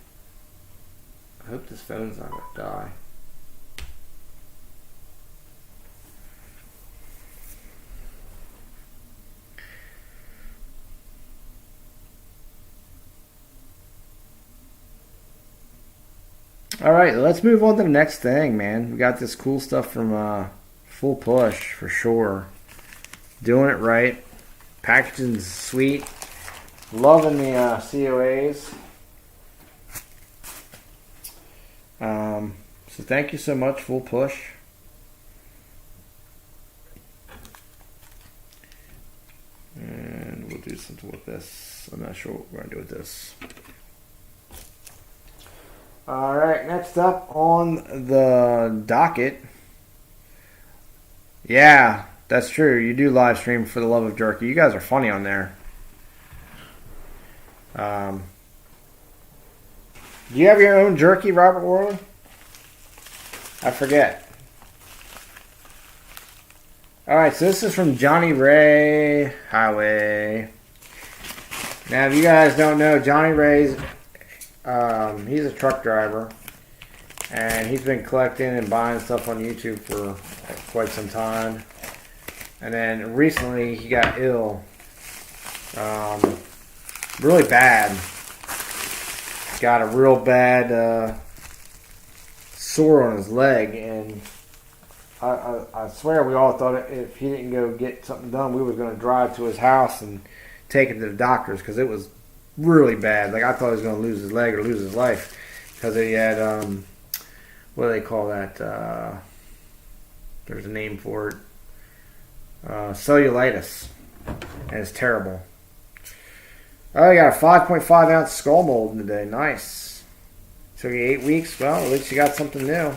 I hope this phone's not going to die. All right, let's move on to the next thing, man. We got this cool stuff from Full Push for sure. Doing it right. Packaging's sweet. Loving the COAs. So thank you so much, Full Push. And we'll do something with this. I'm not sure what we're going to do with this. Alright, next up on the docket. Yeah, that's true. You do live stream For the Love of Jerky. You guys are funny on there. Do you have your own jerky, Robert Worley? I forget. Alright, so this is from Johnny Ray Highway. Now, if you guys don't know, Johnny Ray's, he's a truck driver. And he's been collecting and buying stuff on YouTube for quite some time. And then recently he got ill. Really bad. Got a real bad sore on his leg. And I swear we all thought if he didn't go get something done, we were going to drive to his house and take him to the doctors because it was really bad. Like I thought he was going to lose his leg or lose his life because he had, what do they call that? There's a name for it. Cellulitis. And it's terrible. Oh, you got a 5.5 ounce skull mold today. Nice. Took you 8 weeks. Well, at least you got something new.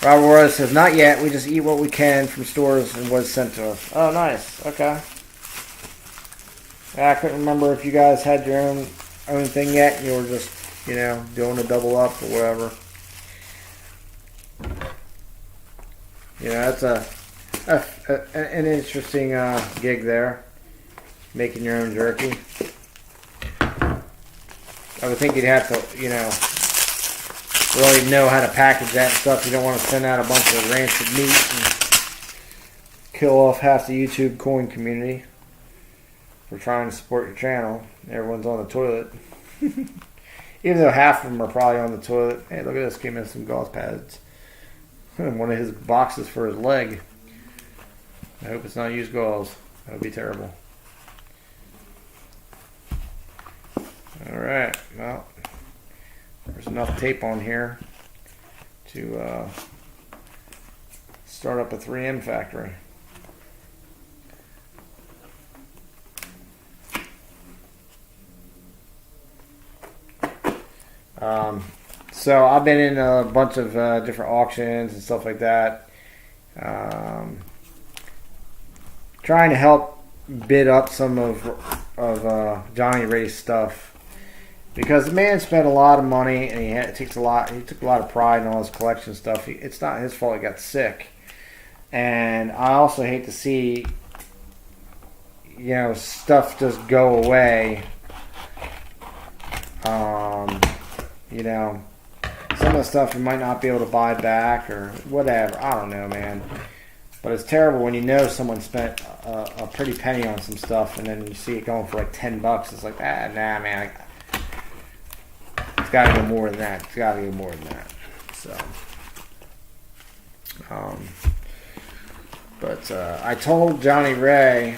Robert Warren says, not yet. We just eat what we can from stores and what's sent to us. Oh, nice. Okay. Yeah, I couldn't remember if you guys had your own thing yet and you were just, doing a double up or whatever. That's an interesting gig there. Making your own jerky. I would think you'd have to, really know how to package that and stuff. You don't want to send out a bunch of rancid meat and kill off half the YouTube coin community for trying to support your channel. Everyone's on the toilet. Even though half of them are probably on the toilet. Hey, look at this. Came in some gauze pads. One of his boxes for his leg. I hope it's not used gauze. That would be terrible. Alright, well, there's enough tape on here to start up a 3M factory. So I've been in a bunch of different auctions and stuff like that. Trying to help bid up some of Johnny Ray's stuff. Because the man spent a lot of money and he took a lot of pride in all his collection stuff. It's not his fault he got sick. And I also hate to see, stuff just go away. Some of the stuff you might not be able to buy back or whatever. I don't know, man. But it's terrible when you know someone spent a pretty penny on some stuff and then you see it going for like $10. It's like, nah, man. It's got to go more than that. It's got to go more than that. So, but I told Johnny Ray,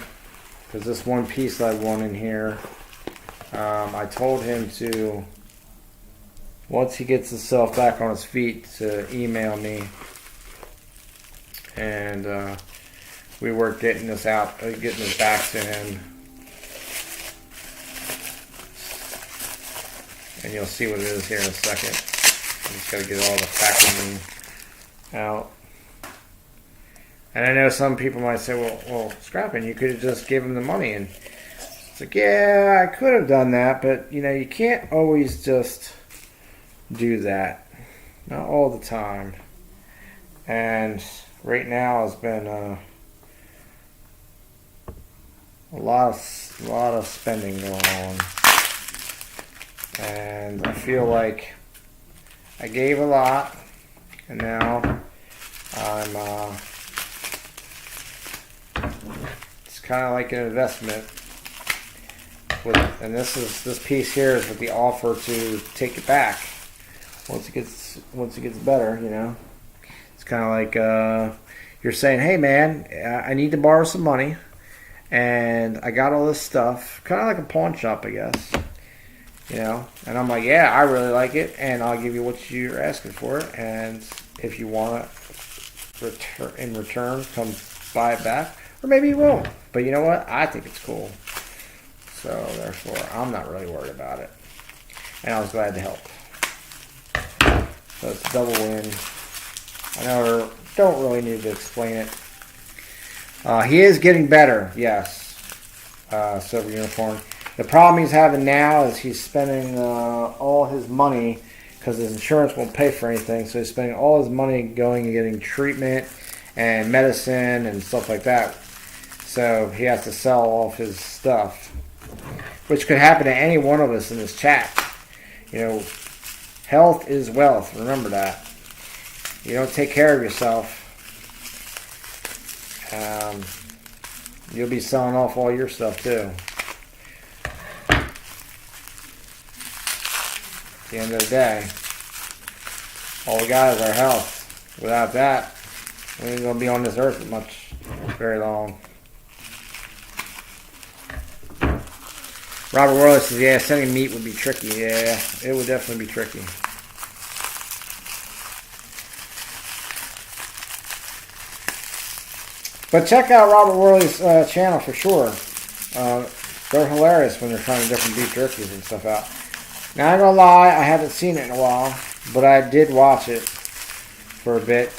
because this one piece I won in here, I told him to, once he gets himself back on his feet, to email me. And we worked getting this out, getting this back to him. And you'll see what it is here in a second. I just got to get all the packaging out. And I know some people might say, well, Scrapping, you could have just given him the money. And it's like, yeah, I could have done that. But, you can't always just do that. Not all the time. And right now has been a lot of spending going on. And I feel like I gave a lot, and now I'm it's kind of like an investment. And this piece here is with the offer to take it back once it gets better. It's kind of like you're saying, hey man, I need to borrow some money, and I got all this stuff, kind of like a pawn shop, I guess. And I'm like, yeah, I really like it, and I'll give you what you're asking for, and if you want it in return, come buy it back, or maybe you won't. But you know what? I think it's cool, so therefore, I'm not really worried about it, and I was glad to help. So it's a double win. I don't really need to explain it. He is getting better, yes. Silver unicorn. The problem he's having now is he's spending all his money because his insurance won't pay for anything. So he's spending all his money going and getting treatment and medicine and stuff like that. So he has to sell all of his stuff, which could happen to any one of us in this chat. Health is wealth. Remember that. You don't take care of yourself, you'll be selling off all your stuff too. At the end of the day, all we got is our health. Without that, we ain't gonna be on this earth very long. Robert Worley says, yeah, sending meat would be tricky. Yeah, it would definitely be tricky. But check out Robert Worley's channel for sure. They're hilarious when they're trying different beef jerkies and stuff out. Now, I'm gonna lie, I haven't seen it in a while, but I did watch it for a bit.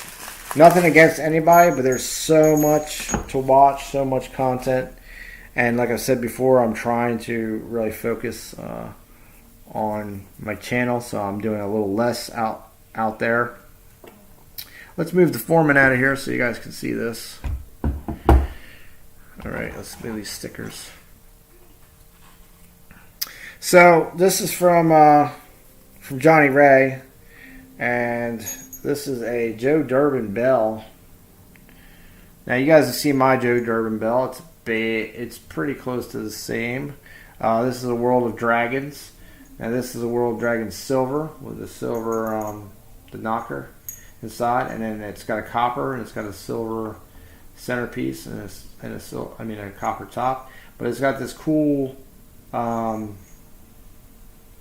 Nothing against anybody, but there's so much to watch, so much content. And like I said before, I'm trying to really focus on my channel, so I'm doing a little less out there. Let's move the foreman out of here so you guys can see this. All right, let's move these stickers. So this is from Johnny Ray, and this is a Joe Durbin bell. Now you guys have seen my Joe Durbin bell. It's pretty close to the same. This is a World of Dragons. Now this is a World of Dragons silver with the silver the knocker inside, and then it's got a copper and it's got a silver centerpiece and a copper top. But it's got this cool. I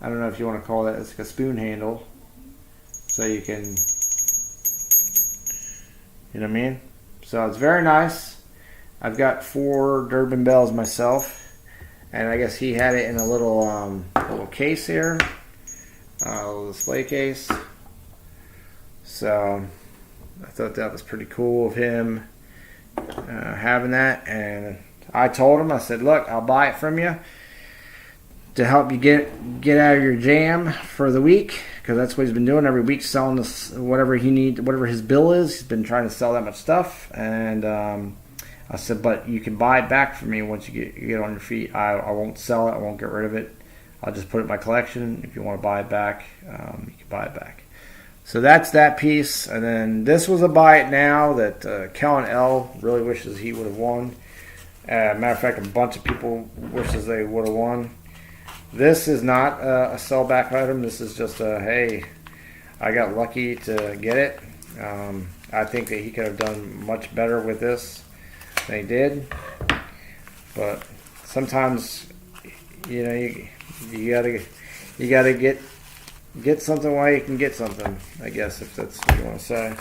don't know if you want to call it. It's like a spoon handle, so you can. You know what I mean? So it's very nice. I've got 4 Durbin bells myself, and I guess he had it in a little case here, a little display case. So I thought that was pretty cool of him having that, and I told him, I said, look, I'll buy it from you to help you get out of your jam for the week, because that's what he's been doing every week, selling this whatever he needs, whatever his bill is. He's been trying to sell that much stuff, and I said, but you can buy it back from me once you get on your feet. I won't sell it. I won't get rid of it. I'll just put it in my collection. If you want to buy it back, you can buy it back. So that's that piece. And then this was a buy it now that Kellen L. really wishes he would have won. Matter of fact, a bunch of people wishes they would have won. This is not a sellback item. This is just a, hey, I got lucky to get it. I think that he could have done much better with this than he did. But sometimes, you gotta get something while you can get something, I guess, if that's what you want to say.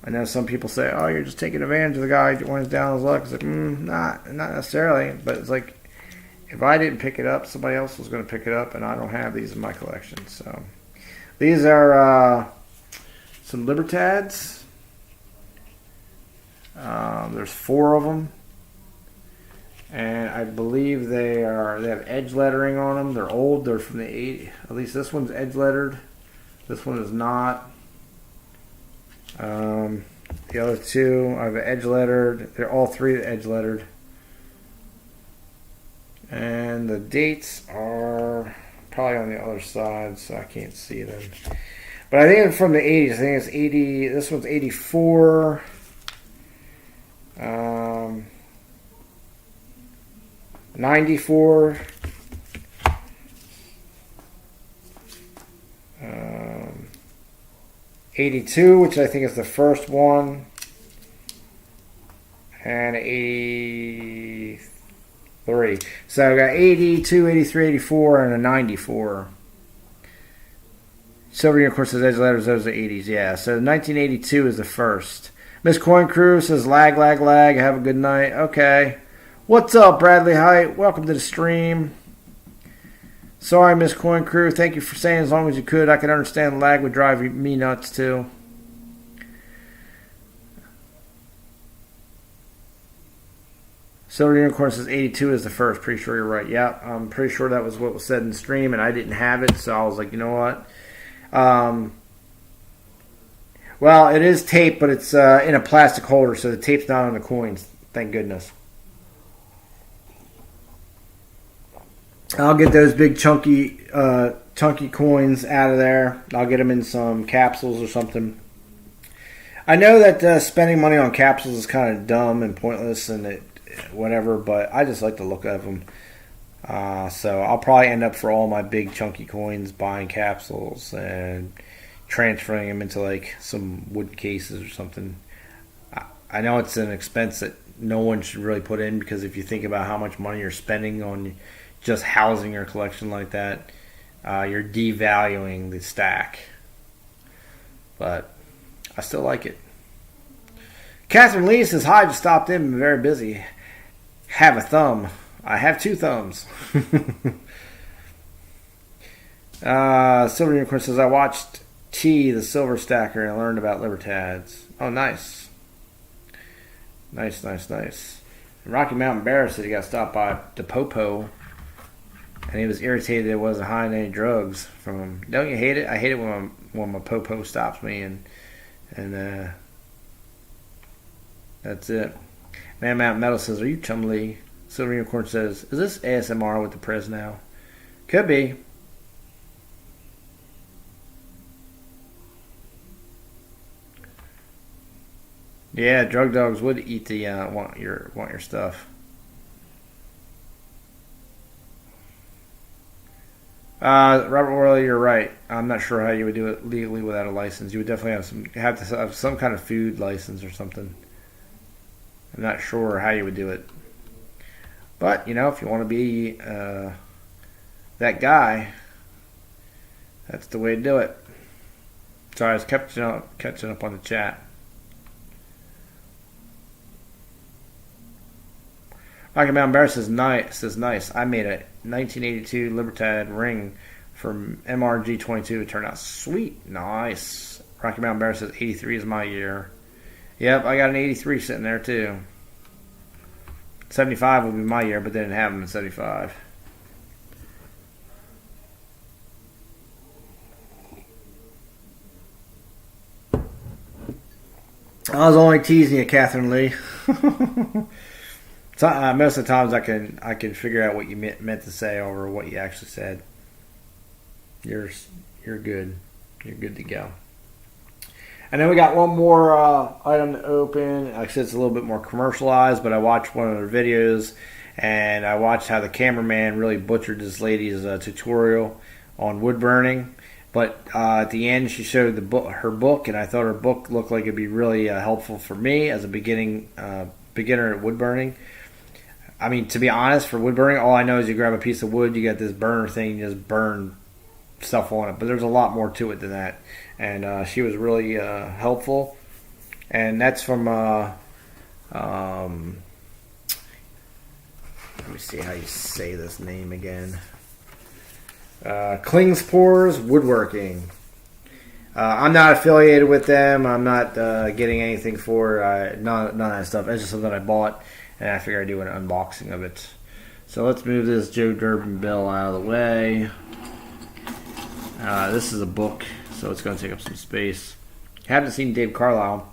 I know some people say, oh, you're just taking advantage of the guy when he's down his luck. It's like, not necessarily. But it's like, if I didn't pick it up, somebody else was going to pick it up, and I don't have these in my collection. So these are some Libertads. There's 4 of them, and I believe they have edge lettering on them. They're old. They're from the 80s. At least this one's edge lettered. This one is not. The other 2 are edge lettered. They're all 3 edge lettered. And the dates are probably on the other side, so I can't see them. But I think it's from the 80s. I think it's 80. This one's 84. 94. 82, which I think is the first one, and 83. So I got 82, 83, 84, and a 94. Silver Unicorn says edge letters, those are 80s. Yeah, so 1982 is the first. Miss Coin Crew says lag, lag, lag. Have a good night. Okay. What's up, Bradley Height? Welcome to the stream. Sorry, Miss Coin Crew. Thank you for saying as long as you could. I can understand lag would drive me nuts too. Silver Unicorn says 82 is the first. Pretty sure you're right. Yeah, I'm pretty sure that was what was said in the stream, and I didn't have it, so I was like, you know what? Well, it is tape, but it's in a plastic holder, so the tape's not on the coins. Thank goodness. I'll get those big chunky coins out of there. I'll get them in some capsules or something. I know that spending money on capsules is kind of dumb and pointless and whatever, but I just like the look of them. So I'll probably end up for all my big chunky coins buying capsules and transferring them into like some wood cases or something. I know it's an expense that no one should really put in, because if you think about how much money you're spending on just housing your collection like that, you're devaluing the stack. But I still like it. Catherine Lee says, hi, just stopped in, I'm very busy. Have a thumb. I have two thumbs. Silver Unicorn says, I watched T, the Silver Stacker, and I learned about Libertads. Oh, nice. Nice. Rocky Mountain Bear said he got stopped by the Popo, and he was irritated it wasn't hiding any drugs from him. Don't you hate it? I hate it when my Popo stops me, and that's it. Man Mountain Metal says, are you Chum Lee? Silver Unicorn says, is this ASMR with the Prez now? Could be. Yeah, drug dogs would eat the want your stuff. Robert Worley, you're right. I'm not sure how you would do it legally without a license. You would definitely have to have some kind of food license or something. I'm not sure how you would do it. But, you know, if you want to be that guy, that's the way to do it. Sorry, I was catching up on the chat. Rocky Mountain Bear says nice. I made a 1982 Libertad ring from MRG22. It turned out sweet. Nice. Rocky Mountain Bear says 83 is my year. Yep, I got an 83 sitting there too. 75 would be my year, but they didn't have them in 75. I was only teasing you, Catherine Lee. So, most of the times I can figure out what you meant to say over what you actually said. You're good. You're good to go. And then we got one more item to open. Like I said, it's a little bit more commercialized, but I watched one of their videos, and I watched how the cameraman really butchered this lady's tutorial on wood burning. But at the end, she showed her book, and I thought her book looked like it'd be really helpful for me as a beginner at wood burning. I mean, to be honest, for wood burning, all I know is you grab a piece of wood, you got this burner thing, you just burn stuff on it. But there's a lot more to it than that. And she was really helpful. And that's from, let me see how you say this name again. Klingspors Woodworking. I'm not affiliated with them. I'm not getting anything for none of that stuff. It's just something I bought, and I figured I'd do an unboxing of it. So let's move this Joe Durbin bill out of the way. This is a book, so it's going to take up some space. I haven't seen Dave Carlisle,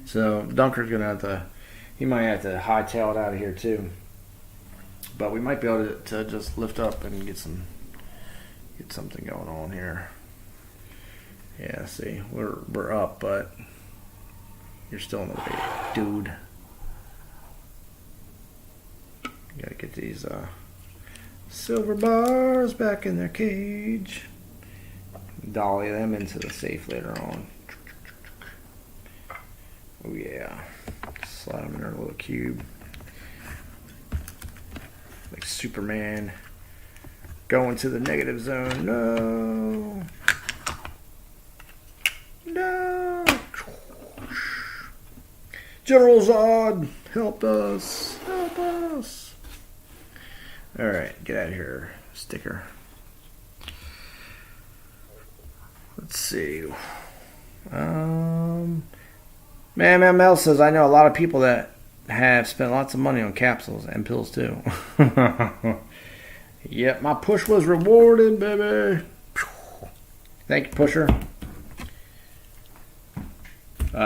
so Dunker's going to have to, he might have to hightail it out of here too. But we might be able to just lift up and get something going on here. Yeah, see, we're up, but you're still in the way, dude. You gotta get these silver bars back in their cage. dolly them into the safe later on. Oh yeah. Slide them in their little cube. Like Superman. Going to the negative zone. No. No. General Zod, help us. Help us. Alright, get out of here. Sticker. Let's see. Man Mel says, I know a lot of people that have spent lots of money on capsules and pills too. Yep, my push was rewarded, baby. Thank you, Pusher.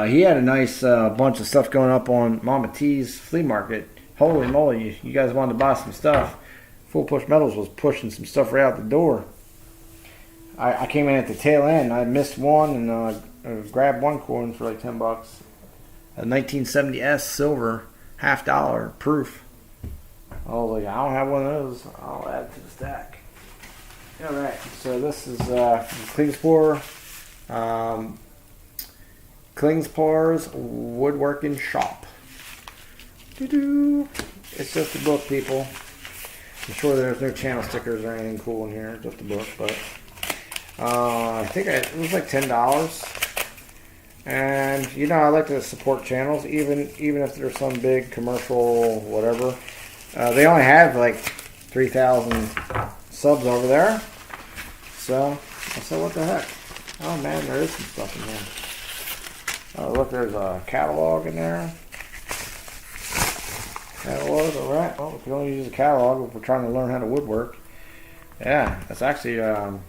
He had a nice bunch of stuff going up on Mama T's flea market. Holy moly, you guys wanted to buy some stuff. Full Push Metals was pushing some stuff right out the door. I came in at the tail end. I missed one and grabbed one coin for like $10. A 1970S silver, $50 proof. I was like, I don't have one of those. I'll add it to the stack. Alright, so this is Klingspor's Woodworking Shop. Doo-doo. It's just a book, people. I'm sure there's no channel stickers or anything cool in here. Just a book, but I think it was like $10. And you know, I like to support channels, even if there's some big commercial whatever. They only have like 3,000 subs over there. So I said, what the heck? Oh man, there is some stuff in there. Oh look, there's a catalog in there. Catalog, alright. Well, we can only use a catalog if we're trying to learn how to woodwork. Yeah, that's actually oh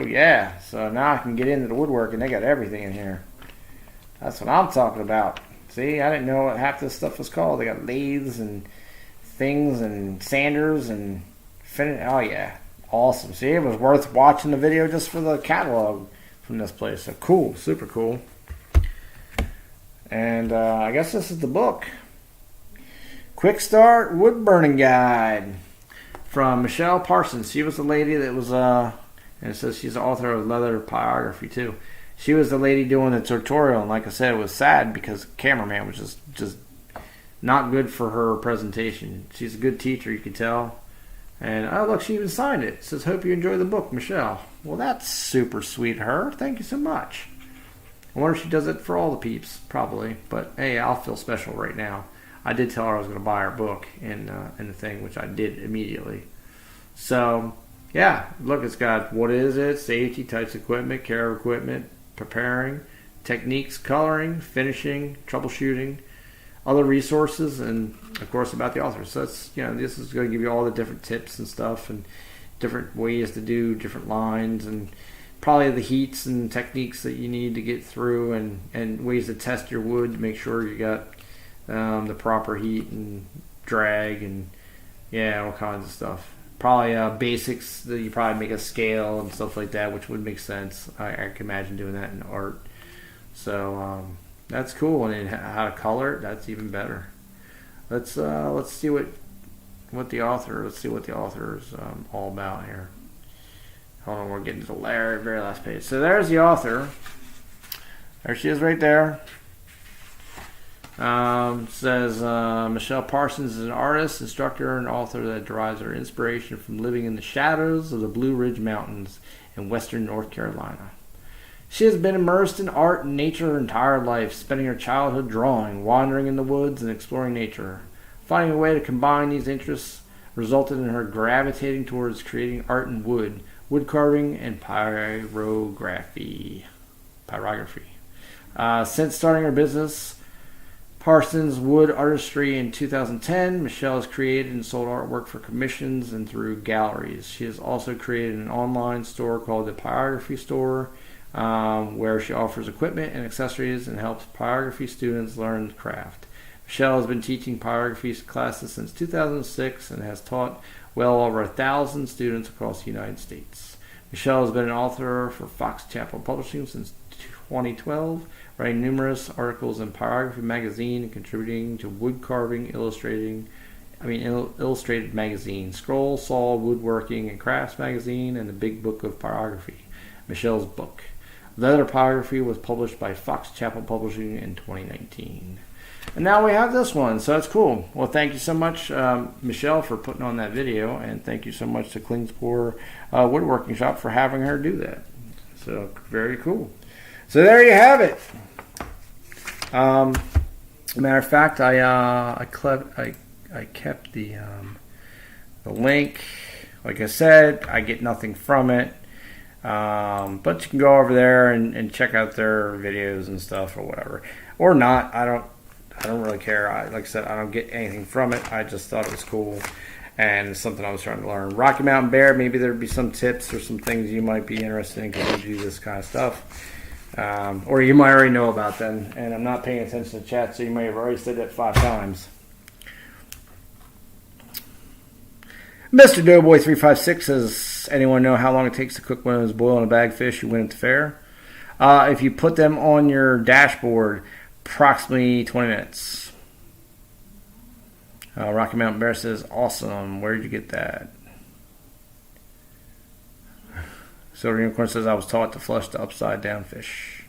yeah, so now I can get into the woodworking. They got everything in here. That's what I'm talking about. See, I didn't know what half this stuff was called. They got lathes and things and sanders and oh yeah, awesome. See, it was worth watching the video just for the catalog from this place. So cool, super cool. And I guess this is the book. Quick Start Wood Burning Guide from Michelle Parsons. She was the lady that was and it says she's the author of leather biography too. She was the lady doing the tutorial, and like I said, it was sad because the cameraman was just not good for her presentation. She's a good teacher, you can tell. And oh look, she even signed it. It says, hope you enjoy the book, Michelle. Well, that's super sweet of her. Thank you so much. I wonder if she does it for all the peeps, probably. But hey, I'll feel special right now. I did tell her I was going to buy her book in the thing, which I did immediately. So yeah, look, it's got what is it, safety, types of equipment, care of equipment, preparing, techniques, coloring, finishing, troubleshooting, other resources, and of course about the author. So that's, you know, this is going to give you all the different tips and stuff and different ways to do different lines and probably the heats and techniques that you need to get through and ways to test your wood to make sure you got the proper heat and drag and yeah, all kinds of stuff. Probably basics that you probably make a scale and stuff like that, which would make sense. I can imagine doing that in art. So that's cool. And then how to color it, that's even better. Let's see what the author is all about here. Hold on, we're getting to the very last page. So there's the author. There she is right there. Says Michelle Parsons is an artist, instructor, and author that derives her inspiration from living in the shadows of the Blue Ridge Mountains in western North Carolina. She has been immersed in art and nature her entire life, spending her childhood drawing, wandering in the woods, and exploring nature. Finding a way to combine these interests resulted in her gravitating towards creating art in wood carving, and pyrography. Since starting her business, Parsons Wood Artistry in 2010, Michelle has created and sold artwork for commissions and through galleries. She has also created an online store called the Pyrography Store, where she offers equipment and accessories and helps pyrography students learn the craft. Michelle has been teaching pyrography classes since 2006 and has taught well over 1,000 students across the United States. Michelle has been an author for Fox Chapel Publishing since 2012, writing numerous articles in Pyrography magazine and contributing to wood carving, illustrating, Illustrated magazine, Scroll, Saw, Woodworking, and Crafts magazine, and the Big Book of Pyrography, Michelle's book. The other pyrography was published by Fox Chapel Publishing in 2019. And now we have this one, so that's cool. Well, thank you so much, Michelle, for putting on that video, and thank you so much to Klingspor Woodworking Shop for having her do that. So, very cool. So there you have it. Matter of fact, I kept the link. Like I said, I get nothing from it. But you can go over there and check out their videos and stuff or whatever. Or not. I don't really care. Like I said, I don't get anything from it. I just thought it was cool. And it's something I was trying to learn. Rocky Mountain Bear, maybe there'd be some tips or some things you might be interested in because you do this kind of stuff. Or you might already know about them. And I'm not paying attention to chat, so you may have already said that 5 times. Mr. Doughboy356 says, anyone know how long it takes to cook one of those boil in a bag fish you win at the fair? If you put them on your dashboard, approximately 20 minutes. Rocky Mountain Bear says, awesome. Where did you get that? Silver Unicorn says, I was taught to flush the upside down fish.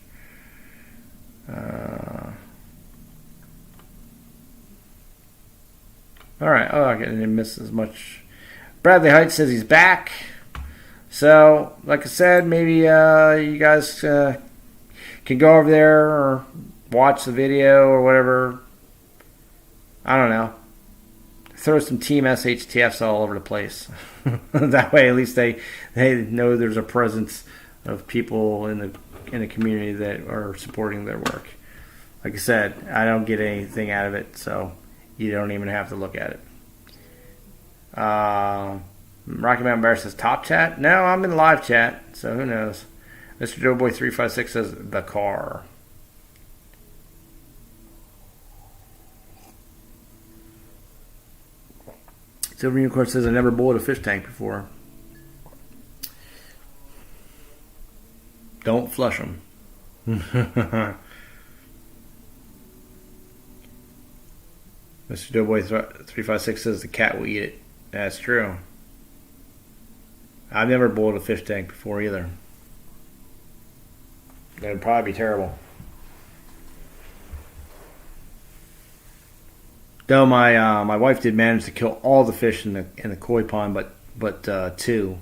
Alright. Oh, I didn't miss as much. Bradley Height says he's back. So, like I said, maybe you guys can go over there or watch the video or whatever. I don't know. Throw some Team SHTFs all over the place. That way, at least they know there's a presence of people in the community that are supporting their work. Like I said, I don't get anything out of it, so you don't even have to look at it. Rocky Mountain Bear says top chat. No, I'm in live chat, so who knows? Mr. Doughboy356 says the car. Silver Unicorn says I never boiled a fish tank before. Don't flush them. Mr. Doughboy356 says the cat will eat it. That's true. I've never boiled a fish tank before either. It would probably be terrible. Though my wife did manage to kill all the fish in the koi pond, but 2.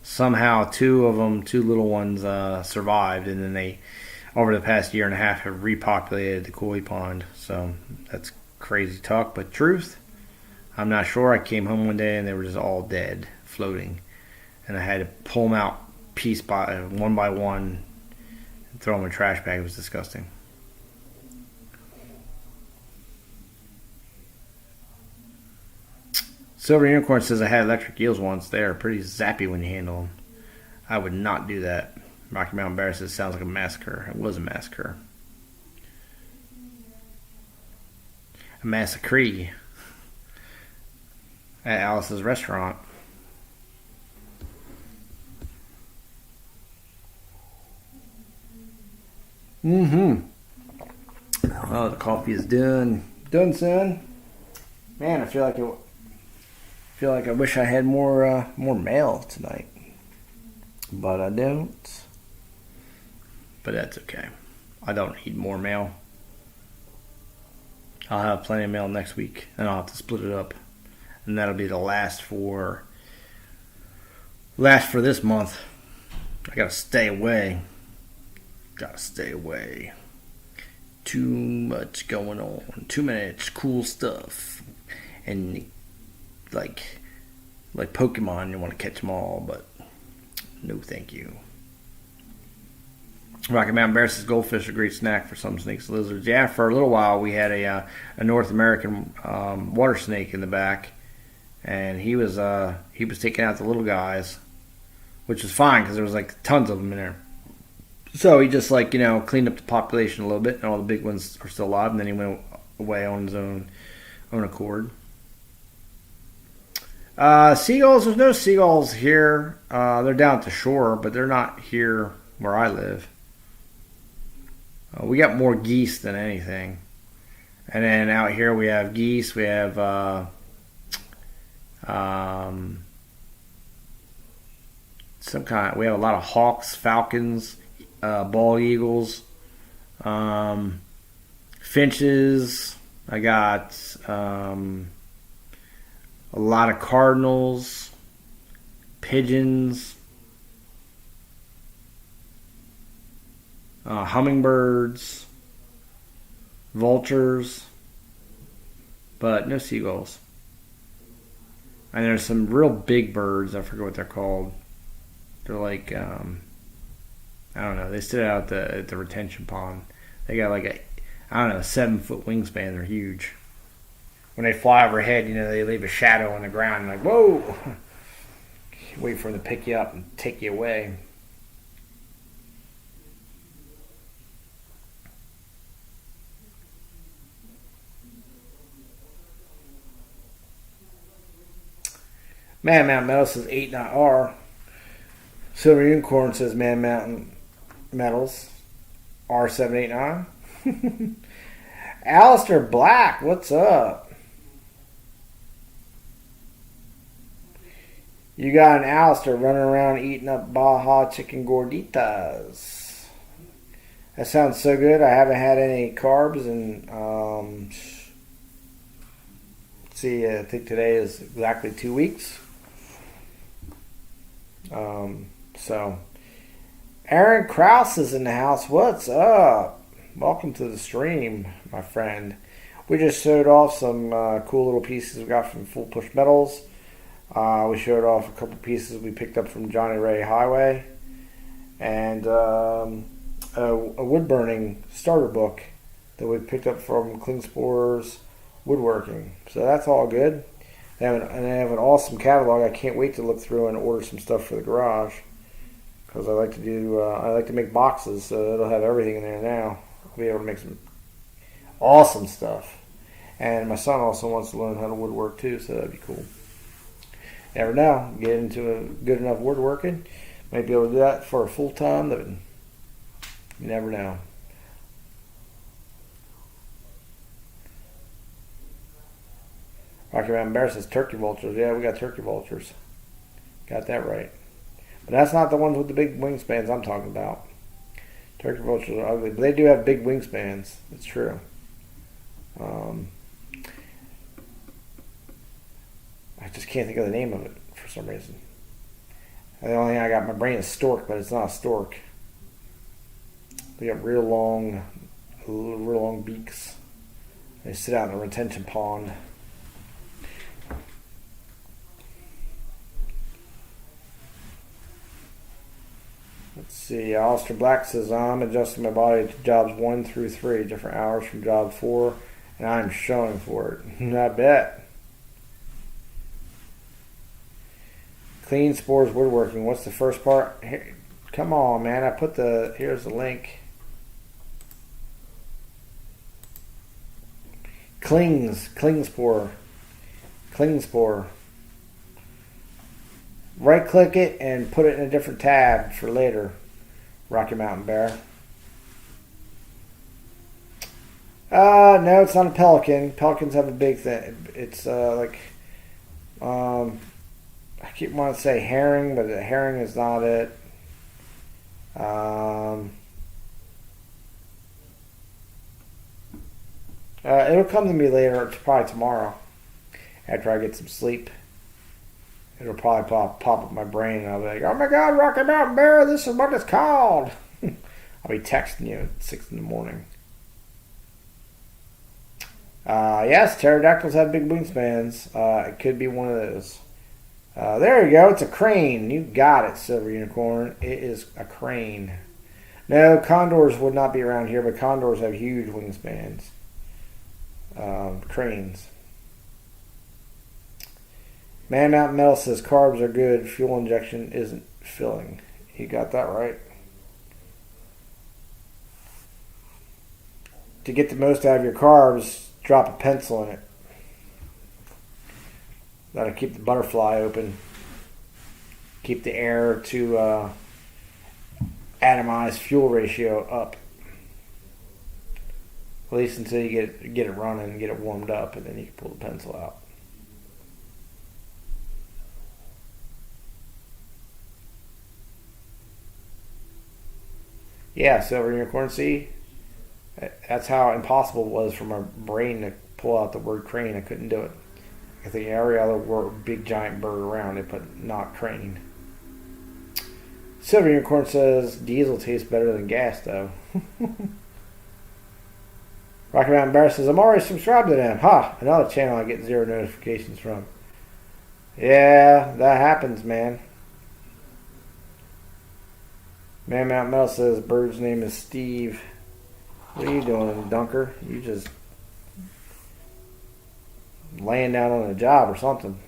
Somehow 2 of them, 2 little ones, survived, and then they, over the past year and a half, have repopulated the koi pond. So that's crazy talk, but truth. I'm not sure. I came home one day and they were just all dead, floating, and I had to pull them out one by one and throw them in a trash bag. It was disgusting. Silver Unicorn says I had electric eels once. They are pretty zappy when you handle them. I would not do that. Rocky Mountain Bear says sounds like a massacre. It was a massacre. A massacre at Alice's restaurant. Oh, the coffee is done. Done, son. Man, I feel like I wish I had more mail tonight, but I don't. But that's okay. I don't need more mail. I'll have plenty of mail next week, and I'll have to split it up, and that'll be the last for this month. I gotta stay away. Too much going on. Too much cool stuff, and like Pokemon, you want to catch them all, but no thank you. Rocky Mountain Bear says goldfish are a great snack for some snakes and lizards. Yeah, for a little while we had a North American water snake in the back, and he was taking out the little guys, which was fine because there was like tons of them in there. So he just cleaned up the population a little bit, and all the big ones are still alive, and then he went away on his own accord. Seagulls, there's no seagulls here. They're down at the shore, but they're not here where I live. We got more geese than anything. And then out here we have geese, we have We have a lot of hawks, falcons, bald eagles, finches. I got a lot of cardinals, pigeons, hummingbirds, vultures, but no seagulls. And there's some real big birds. I forget what they're called. They're like, I don't know. They stood out at the retention pond. They got like 7-foot wingspan. They're huge. When they fly overhead, they leave a shadow on the ground. Like, whoa! Wait for them to pick you up and take you away. Man Mountain Metal says 8.R. Silver Unicorn says Man Mountain Metals R789. Alistair Black, what's up? You got an Alistair running around eating up Baja chicken gorditas. That sounds so good. I haven't had any carbs in I think today is exactly 2 weeks. So Aaron Krause is in the house. What's up? Welcome to the stream, my friend. We just showed off some cool little pieces we got from Full Push Metals. We showed off a couple pieces we picked up from Johnny Ray Highway, and a wood burning starter book that we picked up from Klingspor's Woodworking. So that's all good. They have an awesome catalog. I can't wait to look through and order some stuff for the garage, because I like to make boxes, so it'll have everything in there now. I'll be able to make some awesome stuff. And my son also wants to learn how to woodwork too, so that'd be cool. Never know. Get into a good enough woodworking. Might be able to do that for a full time living. You never know. Rocky Mountain Bear says turkey vultures. Yeah, we got turkey vultures. Got that right. But that's not the ones with the big wingspans I'm talking about. Turkey vultures are ugly, but they do have big wingspans. It's true. I just can't think of the name of it for some reason. The only thing I got in my brain is stork, but it's not a stork. They got real long beaks. They sit out in a retention pond. Let's see. Alistair Black says, I'm adjusting my body to jobs 1 through 3, different hours from job 4, and I'm showing for it. I bet. Clean Spores Woodworking. What's the first part? Here, come on, man. Here's the link. Klingspor. Right click it and put it in a different tab for later. Rocky Mountain Bear. No, it's not a pelican. Pelicans have a big thing. It's I keep wanting to say herring, but a herring is not it. It'll come to me later. It's probably tomorrow after I get some sleep. It'll probably pop up in my brain, and I'll be like, oh my God, Rocky Mountain Bear, this is what it's called. I'll be texting you at 6 in the morning. Yes, pterodactyls have big wingspans. It could be one of those. There you go. It's a crane. You got it, Silver Unicorn. It is a crane. No, condors would not be around here, but condors have huge wingspans. Cranes. Man Mountain Metal says carbs are good. Fuel injection isn't filling. You got that right. To get the most out of your carbs, drop a pencil in it. That'll keep the butterfly open. Keep the air to atomized fuel ratio up. At least until you get it running and get it warmed up, and then you can pull the pencil out. Yeah, silver unicorn. See, that's how impossible it was for my brain to pull out the word crane. I couldn't do it. I think every other word, big giant bird around it, but not crane. Silver unicorn says diesel tastes better than gas, though. Rocky Mountain Bear says, I'm already subscribed to them. Another channel I get 0 notifications from. Yeah, that happens, man. Man Mountain Metal says, bird's name is Steve. What are you doing, Dunker? You just laying down on a job or something.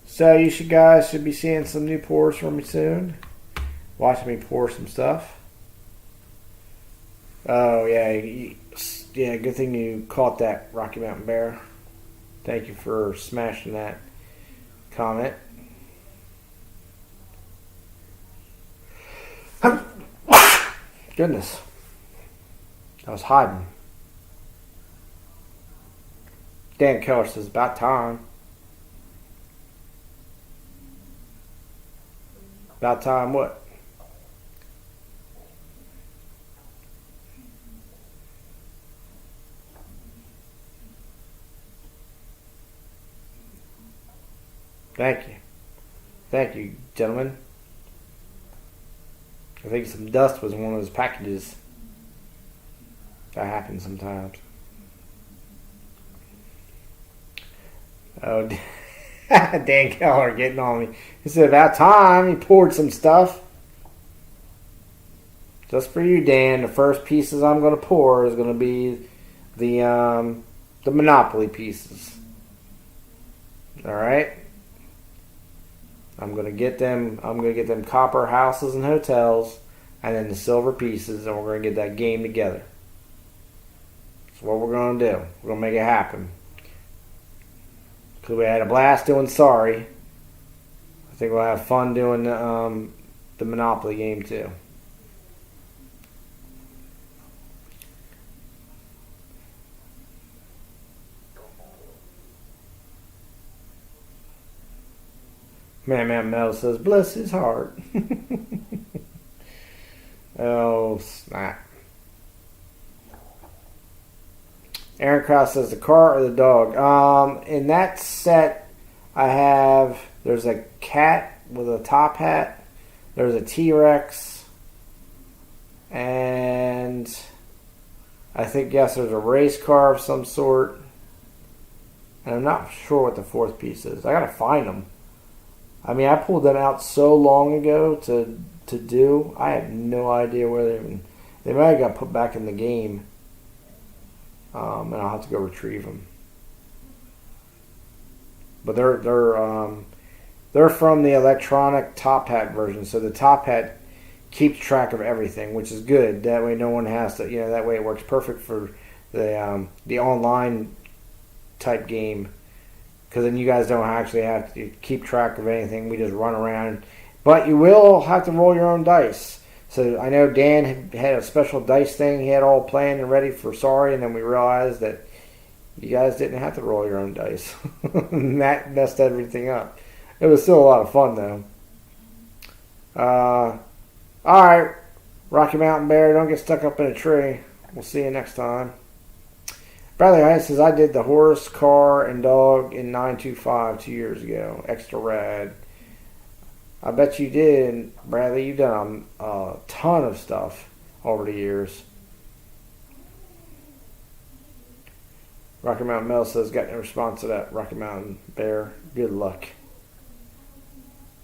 So you guys should be seeing some new pours from me soon. Watching me pour some stuff. Oh yeah, yeah. Good thing you caught that, Rocky Mountain Bear. Thank you for smashing that comment. Goodness, I was hiding. Dan Keller says about time. About time what? Thank you. Thank you, gentlemen. I think some dust was in one of those packages. That happens sometimes. Oh, Dan Keller getting on me. He said, about time. He poured some stuff. Just for you, Dan. The first pieces I'm going to pour is going to be the Monopoly pieces. All right. I'm going to get them copper houses and hotels, and then the silver pieces, and we're going to get that game together. That's what we're going to do. We're going to make it happen. Because we had a blast doing Sorry. I think we'll have fun doing the Monopoly game too. Man Mel says, bless his heart. Oh, snap. Aaron Krause says, the car or the dog? In that set, there's a cat with a top hat. There's a T-Rex. And I think, yes, there's a race car of some sort. And I'm not sure what the fourth piece is. I got to find them. I mean, I pulled them out so long ago to do. I have no idea where they might have got put back in the game. And I'll have to go retrieve them. But they're from the electronic top hat version. So the top hat keeps track of everything, which is good. That way, no one has to. That way it works perfect for the online type game. Because then you guys don't actually have to keep track of anything. We just run around. But you will have to roll your own dice. So I know Dan had a special dice thing he had all planned and ready for Sorry. And then we realized that you guys didn't have to roll your own dice. And that messed everything up. It was still a lot of fun, though. Alright. Rocky Mountain Bear, don't get stuck up in a tree. We'll see you next time. Bradley Hyatt says, I did the horse, car, and dog in 925 2 years ago. Extra rad. I bet you did, Bradley. You've done a ton of stuff over the years. Rocky Mountain Mel says, got no response to that. Rocky Mountain Bear, good luck.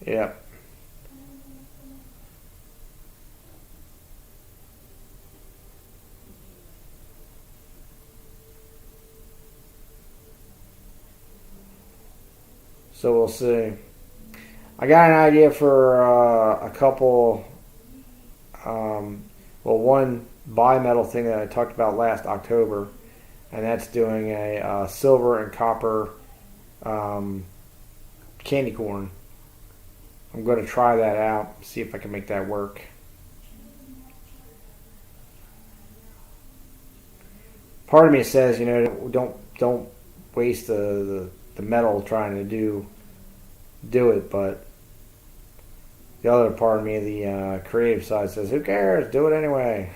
Yep. So we'll see. I got an idea for a couple, one bimetal thing that I talked about last October, and that's doing a silver and copper candy corn. I'm going to try that out, see if I can make that work. Part of me says, don't waste the metal trying to do it, but the other part of me, the creative side, says, who cares? Do it anyway.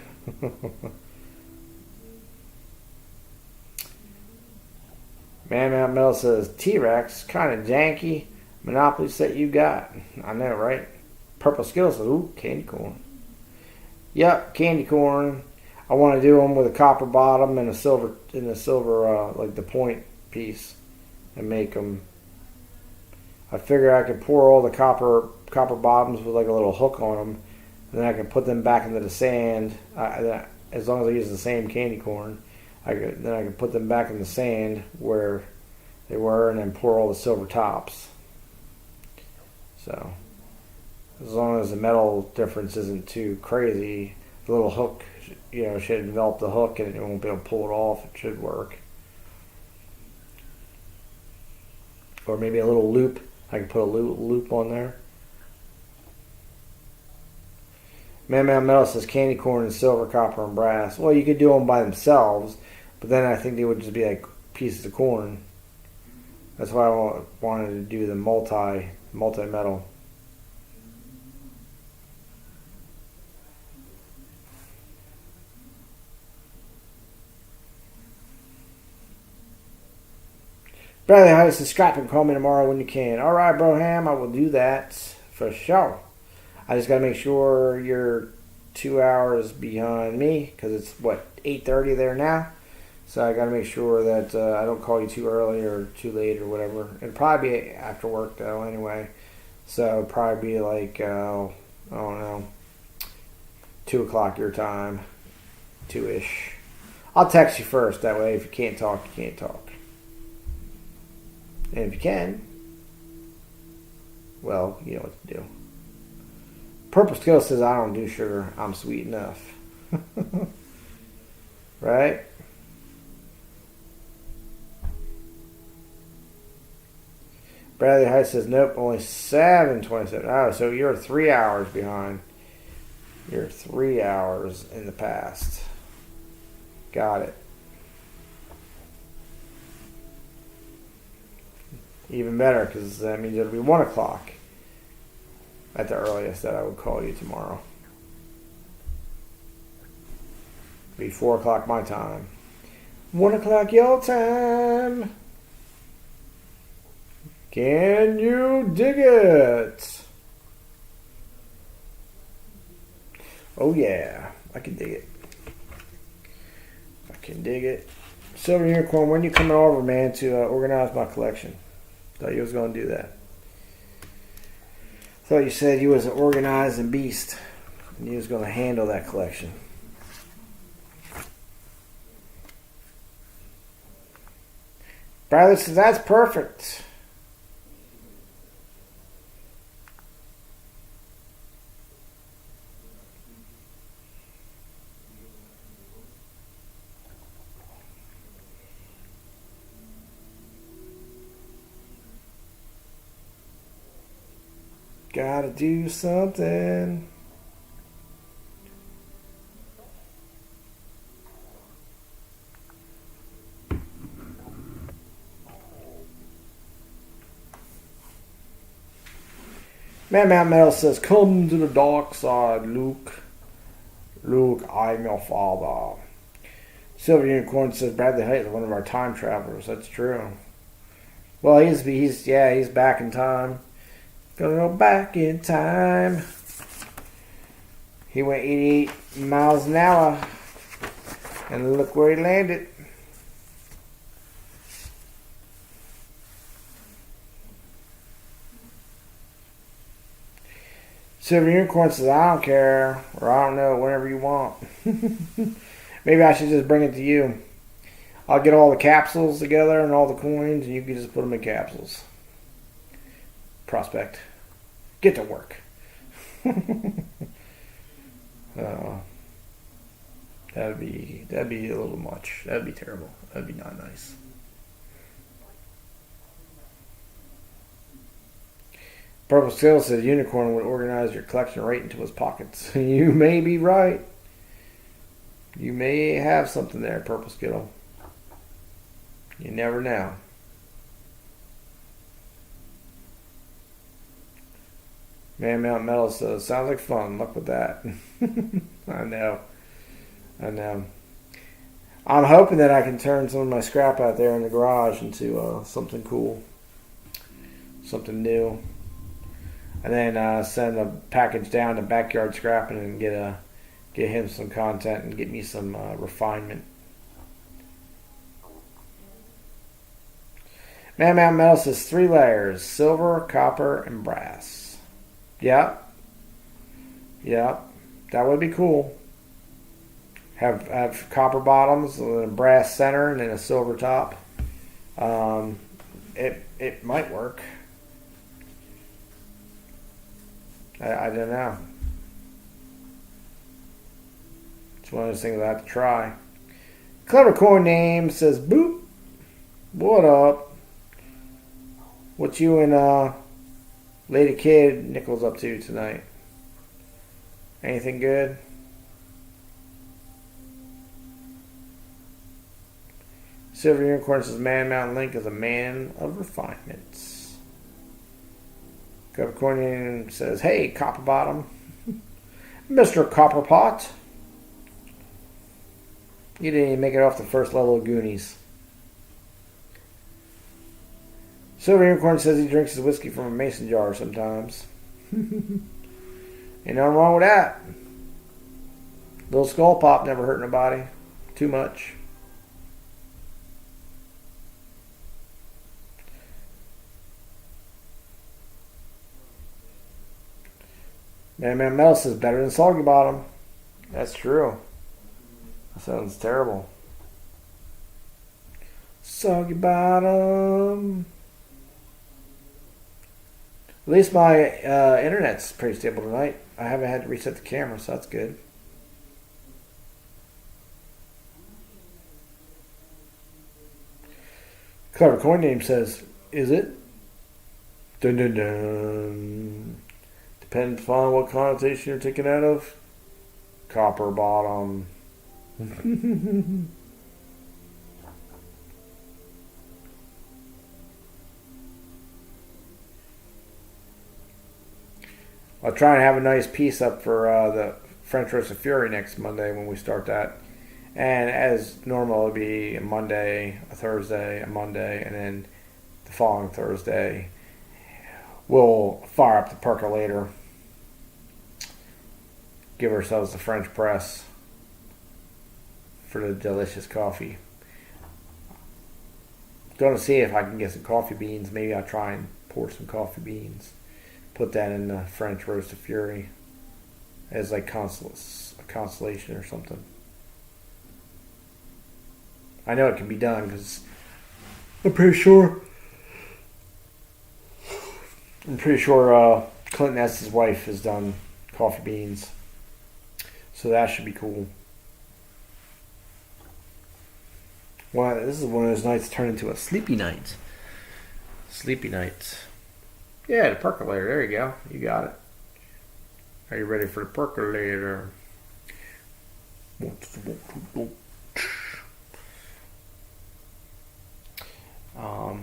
Man Mount Metal says, T-Rex, kind of janky Monopoly set you got. I know, right? Purple Skittles says, ooh, candy corn. Yep, candy corn. I want to do them with a copper bottom and a silver, like the point piece, and make them. I figure I could pour all the copper bottoms with like a little hook on them, and then I can put them back into the sand. As long as I use the same candy corn, I could put them back in the sand where they were, and then pour all the silver tops. So, as long as the metal difference isn't too crazy, the little hook, should envelop the hook, and it won't be able to pull it off. It should work. Or maybe a little loop. I can put a loop on there. Man Metal says candy corn and silver, copper, and brass. Well, you could do them by themselves, but then I think they would just be like pieces of corn. That's why I wanted to do the multi-metal. Bradley Heights says, scrap and call me tomorrow when you can. All right, Broham, I will do that for sure. I just got to make sure you're 2 hours behind me because it's, 8:30 there now. So I got to make sure that I don't call you too early or too late or whatever. It'll probably be after work, though, anyway. So it'll probably be like, I don't know, 2 o'clock your time, 2-ish. I'll text you first. That way, if you can't talk, you can't talk. And if you can, well, you know what to do. Purple Skill says, I don't do sugar. I'm sweet enough. Right? Bradley Heights says, nope, only 7:27. Oh, so you're 3 hours behind. You're 3 hours in the past. Got it. Even better, because that means it'll be 1 o'clock at the earliest that I would call you tomorrow. It'll be 4 o'clock my time. 1 o'clock your time. Can you dig it? Oh yeah, I can dig it. I can dig it. Silver Unicorn, when you coming over, man, to organize my collection? Thought you was going to do that. Thought you said you was an organizing beast and you was going to handle that collection. Bradley says, that's perfect. Gotta do something. Man Mount Metal says, come to the dark side, Luke. Luke, I'm your father. Silver Unicorn says, Bradley Height is one of our time travelers. That's true. Well, he's back in time. Gonna go back in time. He went 88 miles an hour. And look where he landed. Silver Unicorn says, I don't care. Or I don't know, whenever you want. Maybe I should just bring it to you. I'll get all the capsules together and all the coins, and you can just put them in capsules. Prospect. Get to work. That'd be a little much. That'd be terrible. That'd be not nice. Purple Skill says Unicorn would organize your collection right into his pockets. You may be right. You may have something there, Purple Skittle. You never know. Man Mount Metal says, sounds like fun. Luck with that. I know. I'm hoping that I can turn some of my scrap out there in the garage into something cool. Something new. And then send a package down to Backyard Scrapping and get him some content and get me some refinement. Man Mount Metal says 3 layers: silver, copper, and brass. Yep. That would be cool. Have copper bottoms with a brass center and then a silver top. It might work. I don't know. It's one of those things I have to try. Clever Coin Name says, boop. What up? What you and Lady Kid Nichols up to tonight? Anything good? Silver Unicorn says, Man Mountain Link is a man of refinements. Capricornian says, hey, Copper Bottom. Mr. Copperpot. You didn't even make it off the first level of Goonies. Silver Unicorn says he drinks his whiskey from a mason jar sometimes. Ain't nothing wrong with that. Little skull pop never hurt nobody. Too much. Man Metal says better than Soggy Bottom. That's true. That sounds terrible. Soggy Bottom. At least my internet's pretty stable tonight. I haven't had to reset the camera, so that's good. Clever Coin Name says, is it? Dun dun dun. Depends upon what connotation you're taking out of. Copper Bottom. I'll try and have a nice piece up for the French Roast of Fury next Monday when we start that. And as normal, it'll be a Monday, a Thursday, a Monday, and then the following Thursday, we'll fire up the percolator. Give ourselves the French press for the delicious coffee. Going to see if I can get some coffee beans. Maybe I'll try and pour some coffee beans. Put that in the French Roast of Fury as like a consolation or something. I know it can be done because I'm pretty sure Clinton S.'s wife has done coffee beans. So that should be cool. Well, this is one of those nights turned into a sleepy night. Sleepy night. Yeah, the percolator. There you go. You got it. Are you ready for the percolator?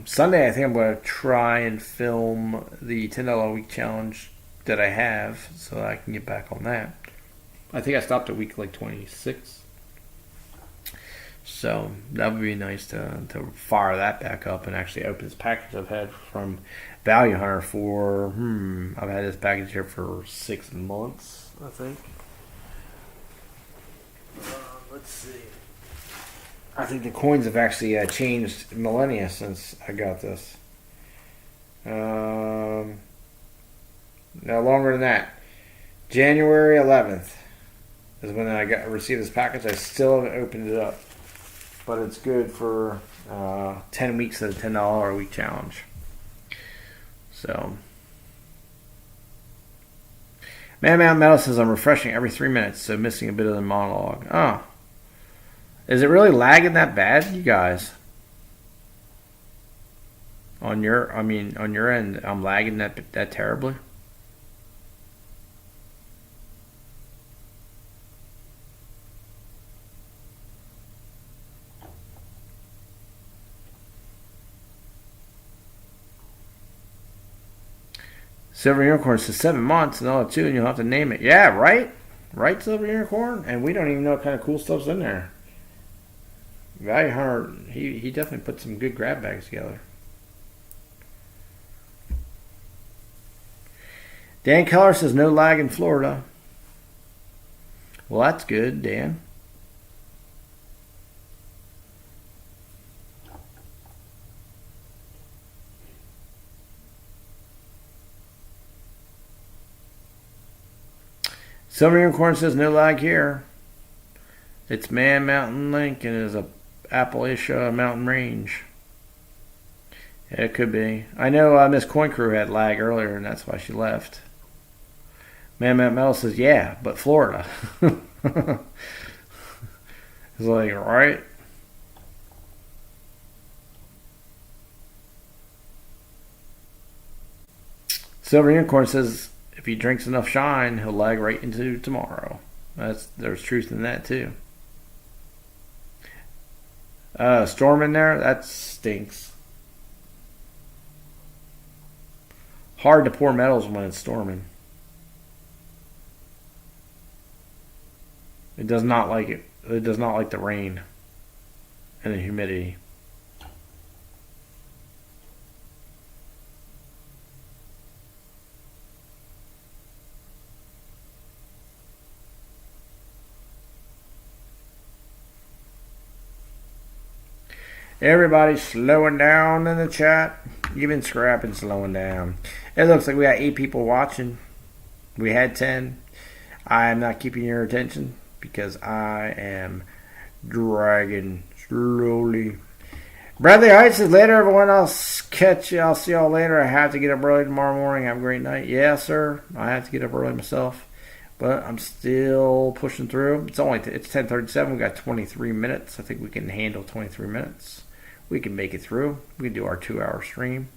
Sunday, I think I'm going to try and film the $10 a week challenge that I have so I can get back on that. I think I stopped at week like 26. So that would be nice to fire that back up and actually open this package I've had from Value Hunter for, I've had this package here for 6 months, I think. Let's see. I think the coins have actually changed millennia since I got this. No longer than that. January 11th is when I received this package. I still haven't opened it up. But it's good for 10 weeks of the $10 a week challenge. So. Man Metal says I'm refreshing every 3 minutes, so missing a bit of the monologue. Oh. Is it really lagging that bad, you guys? On your end, I'm lagging that terribly? Silver Unicorn says 7 months and all 2, and you'll have to name it. Yeah, right? Right, Silver Unicorn? And we don't even know what kind of cool stuff's in there. Value Hunter, he definitely put some good grab bags together. Dan Keller says no lag in Florida. Well, that's good, Dan. Silver Unicorn says no lag here. It's Man Mountain Link and is a Appalachia Mountain Range. Yeah, it could be. I know Miss Coin Crew had lag earlier, and that's why she left. Man Mountain Metal says, yeah, but Florida. It's like, right? Silver Unicorn says, if he drinks enough shine, he'll lag right into tomorrow. There's truth in that, too. Storm in there? That stinks. Hard to pour metals when it's storming. It does not like it. It does not like the rain and the humidity. Everybody's slowing down in the chat. Even Scrapping slowing down. It looks like we got 8 people watching. We had 10. I am not keeping your attention because I am dragging slowly. Bradley Heights says, later everyone, I'll catch you. I'll see y'all later. I have to get up early tomorrow morning. Have a great night. Yeah, sir. I have to get up early myself. But I'm still pushing through. It's 10:37. We got 23 minutes. I think we can handle 23 minutes. We can make it through. We can do our 2-hour stream.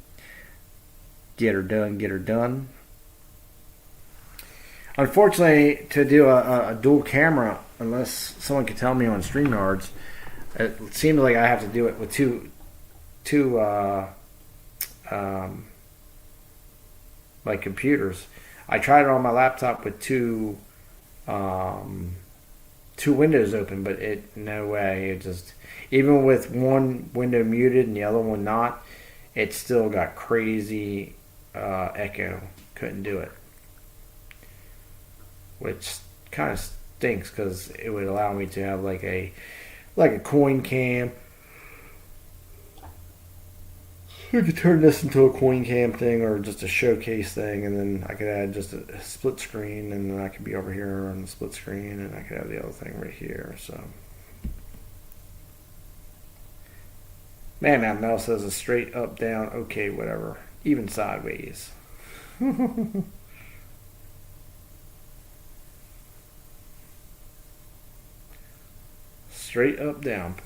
Get her done, get her done. Unfortunately, to do a dual camera, unless someone can tell me on StreamYards, it seems like I have to do it with two like computers. I tried it on my laptop with two windows open, but no way. It just, even with one window muted and the other one not, it still got crazy echo. Couldn't do it, which kind of stinks because it would allow me to have like a coin cam. I could turn this into a coin cam thing or just a showcase thing, and then I could add just a split screen, and then I could be over here on the split screen, and I could have the other thing right here. So, Man Mel says a straight up, down, okay, whatever, even sideways. Straight up, down.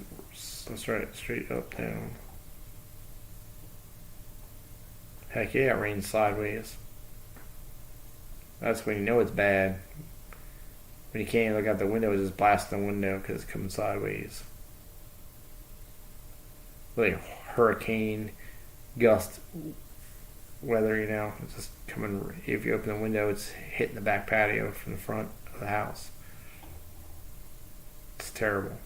That's right, straight up, down. Heck yeah, it rains sideways. That's when you know it's bad. When you can't look out the window, it's just blasting the window because it's coming sideways. Like hurricane, gust weather, you know. It's just coming. If you open the window, it's hitting the back patio from the front of the house. It's terrible.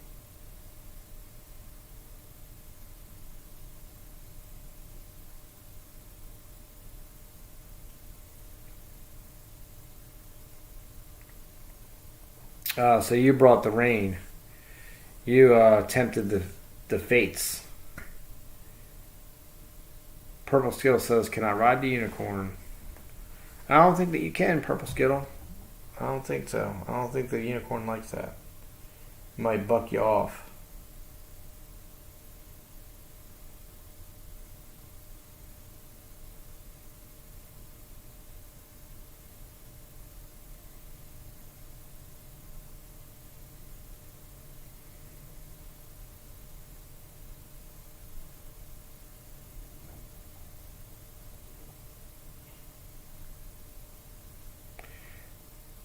So you brought the rain. You tempted the fates. Purple Skittle says, can I ride the unicorn? I don't think that you can, Purple Skittle. I don't think so. I don't think the unicorn likes that. It might buck you off.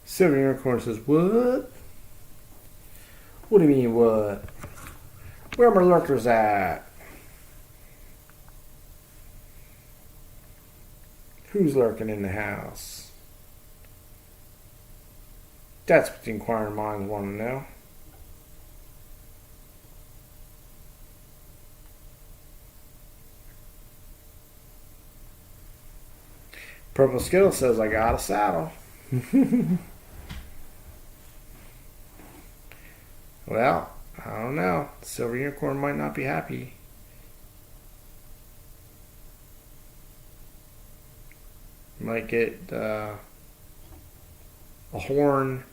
Silver Unicorn says, what? What do you mean, what? Where are my lurkers at? Who's lurking in the house? That's what the inquiring minds want to know. Purple Skittle says, I got a saddle. Well, I don't know. Silver Unicorn might not be happy. Might get a horn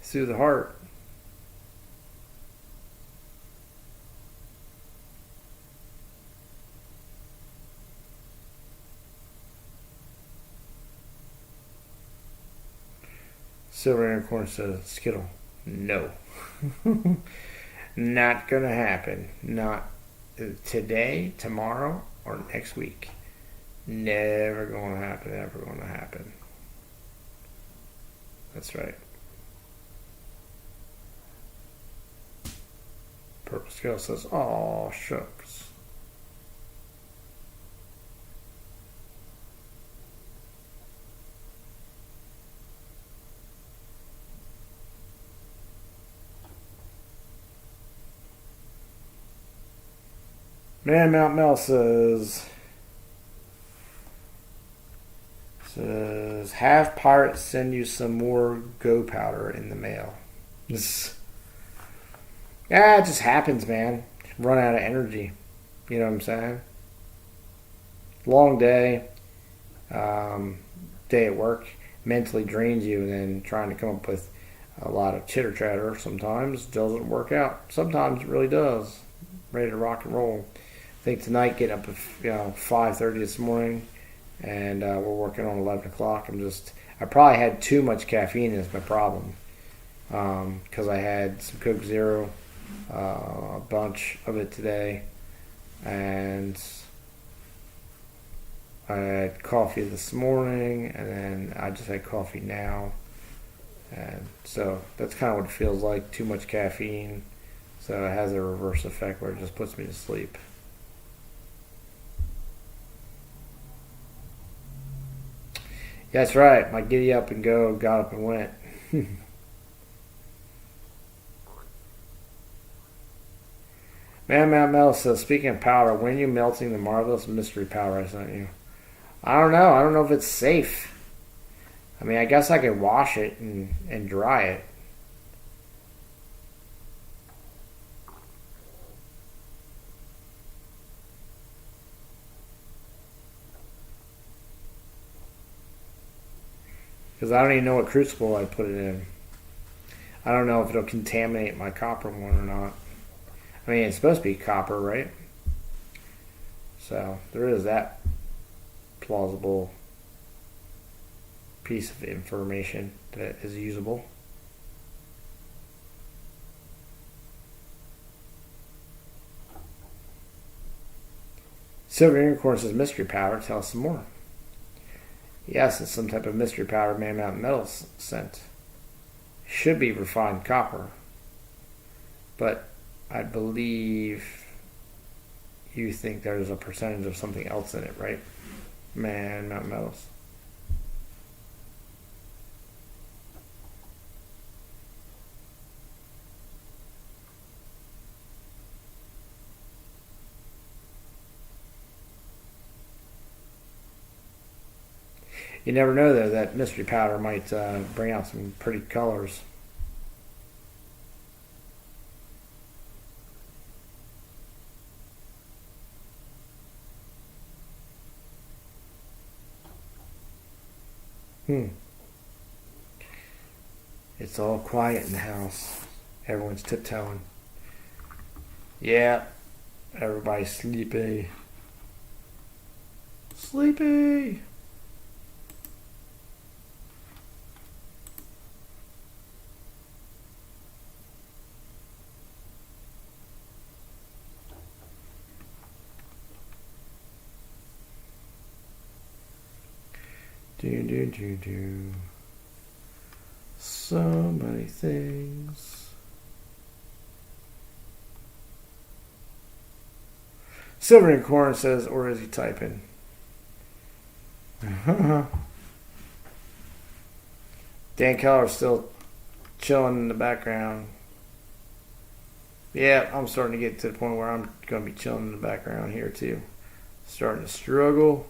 through the heart. Silver Unicorn says, Skittle, no. Not gonna happen. Not today, tomorrow, or next week. Never gonna happen. Ever gonna happen. That's right. Purple Skittle says, "Aw, shucks." Man Mount Mel says have pirates send you some more go powder in the mail. Yeah, it just happens, man. Run out of energy. You know what I'm saying? Long day. Day at work mentally drains you, and then trying to come up with a lot of chitter chatter sometimes doesn't work out. Sometimes it really does. Ready to rock and roll. I think tonight getting up at 5:30 this morning, and we're working on 11 o'clock. I probably had too much caffeine is my problem, because I had some Coke Zero, a bunch of it today, and I had coffee this morning, and then I just had coffee now, and so that's kind of what it feels like, too much caffeine. So it has a reverse effect where it just puts me to sleep. Yeah, that's right. My giddy up and go got up and went. Man Mount Mel says, speaking of powder, when are you melting the marvelous mystery powder I sent you? I don't know. I don't know if it's safe. I mean, I guess I could wash it and dry it. Because I don't even know what crucible I put it in. I don't know if it'll contaminate my copper one or not. I mean, it's supposed to be copper, right? So there is that plausible piece of information that is usable. Silver Unicorn says, mystery powder, tell us some more. Yes, it's some type of mystery powder Man Mountain Metals sent. Should be refined copper. But I believe you think there's a percentage of something else in it, right? Man Mountain Metals. You never know, though, that mystery powder might bring out some pretty colors. It's all quiet in the house. Everyone's tiptoeing. Yeah, everybody's sleepy. Sleepy! Do. So many things. Silver Unicorn says, or is he typing? Dan Keller's still chilling in the background. Yeah, I'm starting to get to the point where I'm going to be chilling in the background here too. Starting to struggle.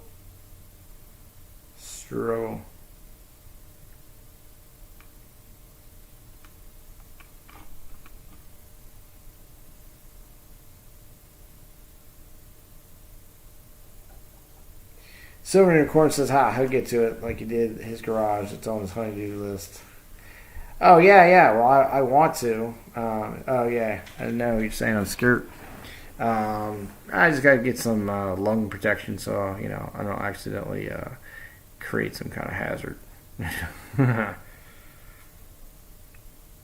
Silver Unicorn says, "Ha, he'll get to it like he did his garage. It's on his honey-do list." Oh yeah. Well, I want to. Oh yeah, I know you're saying I'm scared. I just gotta get some lung protection, so I don't accidentally create some kind of hazard.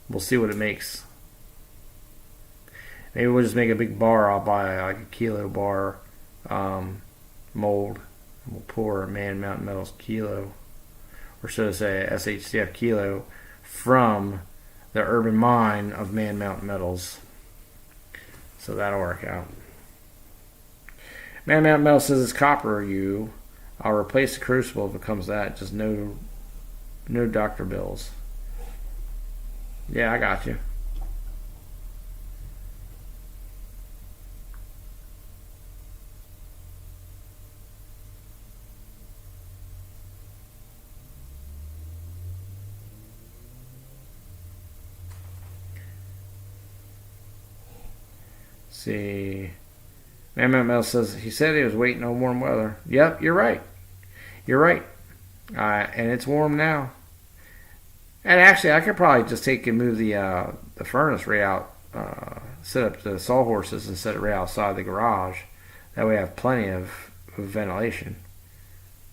We'll see what it makes. Maybe we'll just make a big bar. I'll buy like a kilo bar mold. We'll pour Man Mountain Metals kilo, or so to say, SHTF kilo, from the urban mine of Man Mountain Metals. So that'll work out. Man Mountain Metals says it's copper. I'll replace the crucible if it comes to that. Just no doctor bills. Yeah, I got you. See, MML says he said he was waiting on warm weather. Yep, you're right. And it's warm now. And actually, I could probably just take and move the furnace right out, set up the sawhorses and set it right outside the garage. That way, I have plenty of ventilation,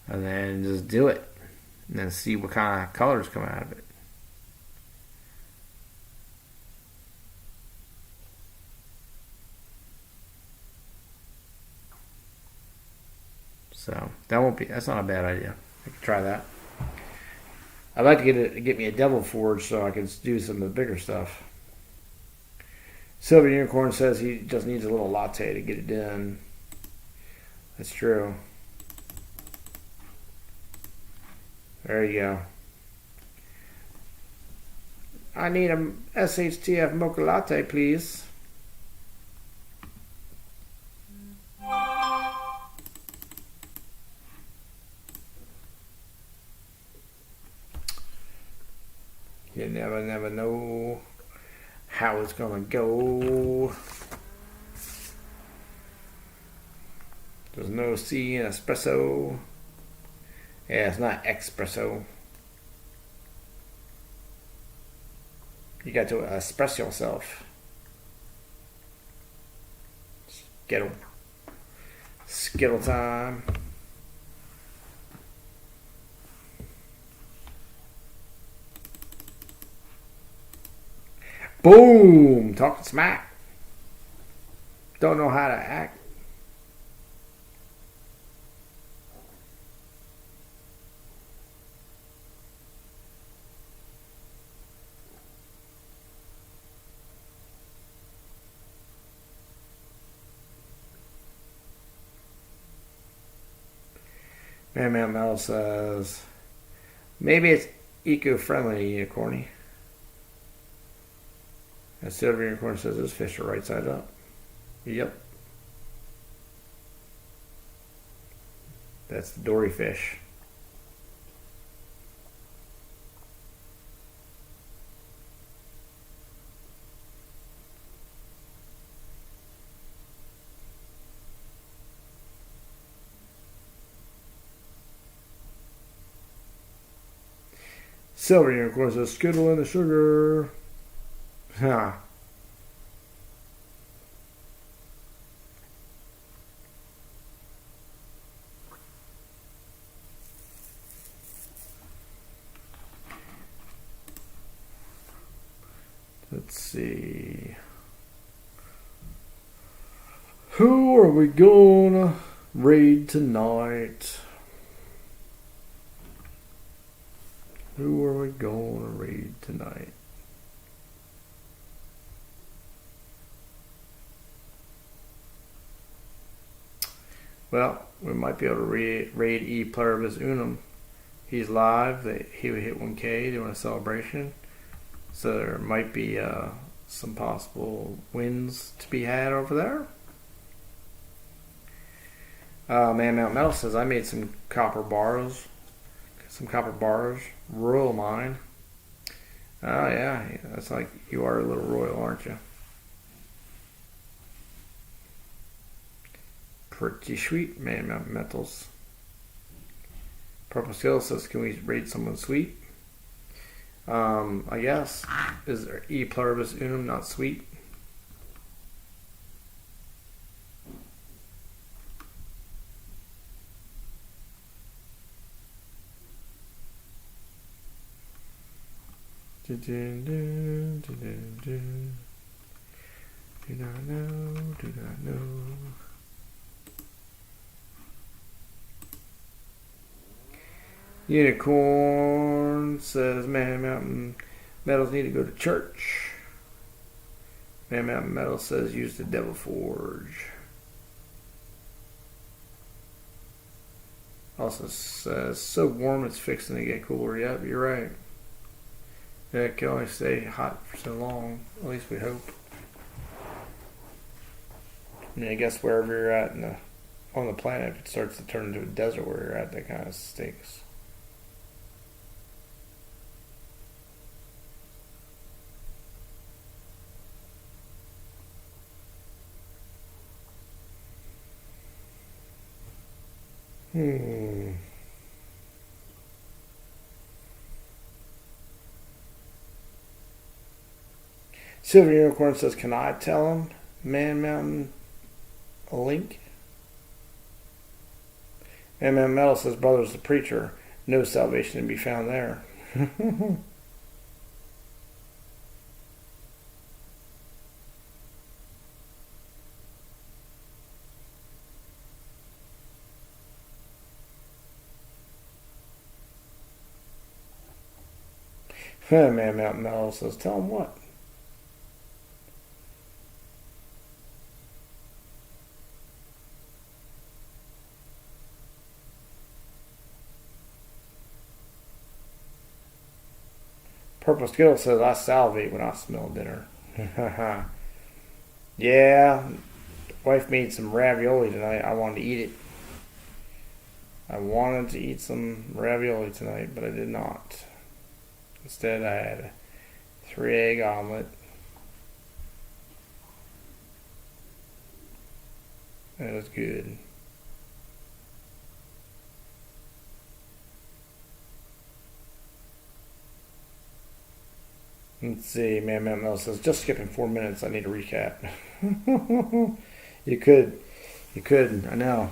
and then just do it, and then see what kind of colors come out of it. So that's not a bad idea. I could try that. I'd like to get me a devil forge so I can do some of the bigger stuff. Silver Unicorn says he just needs a little latte to get it done. That's true. There you go. I need a SHTF mocha latte, please. You never know how it's gonna go. There's no C in espresso. Yeah, it's not espresso. You got to express yourself. Skittle time. Boom! Talking smack. Don't know how to act. Man Mel says, maybe it's eco-friendly, Unicorny. And Silver Unicorn says this fish are right side up. Yep. That's the dory fish. Silver Unicorn says skittle in the sugar. Huh. Let's see. Who are we gonna raid tonight? Who are we gonna raid tonight? Well, we might be able to raid E pluribus unum. He's live. He would hit 1K doing a celebration. So there might be some possible wins to be had over there. Man Mount Metal says, I made some copper bars. Royal mine. Oh, yeah. That's like, you are a little royal, aren't you? Pretty sweet, Man Mount Metals. Purple Skill says, can we raid someone sweet? I guess. Is there E pluribus unum not sweet? Do not know. Unicorn says, Man Mountain Metals need to go to church. Man Mountain Metals says, use the Devil Forge. Also says, so warm it's fixing to get cooler. Yep, you're right. Yeah, it can only stay hot for so long. At least we hope. I mean, I guess wherever you're at on the planet, if it starts to turn into a desert where you're at, that kind of stinks. Silver Unicorn says, can I tell him, Man Mountain, a link? Man Mountain Metal says, brother's the preacher. No salvation to be found there. Man Mountain Metal says, tell him what? Purple Skittle says, I salivate when I smell dinner. Yeah, wife made some ravioli tonight. I wanted to eat it. I wanted to eat some ravioli tonight, but I did not. Instead, I had a 3-egg omelet. That was good. Let's see, Man Mel says, just skipping 4 minutes, I need a recap. You could, I know.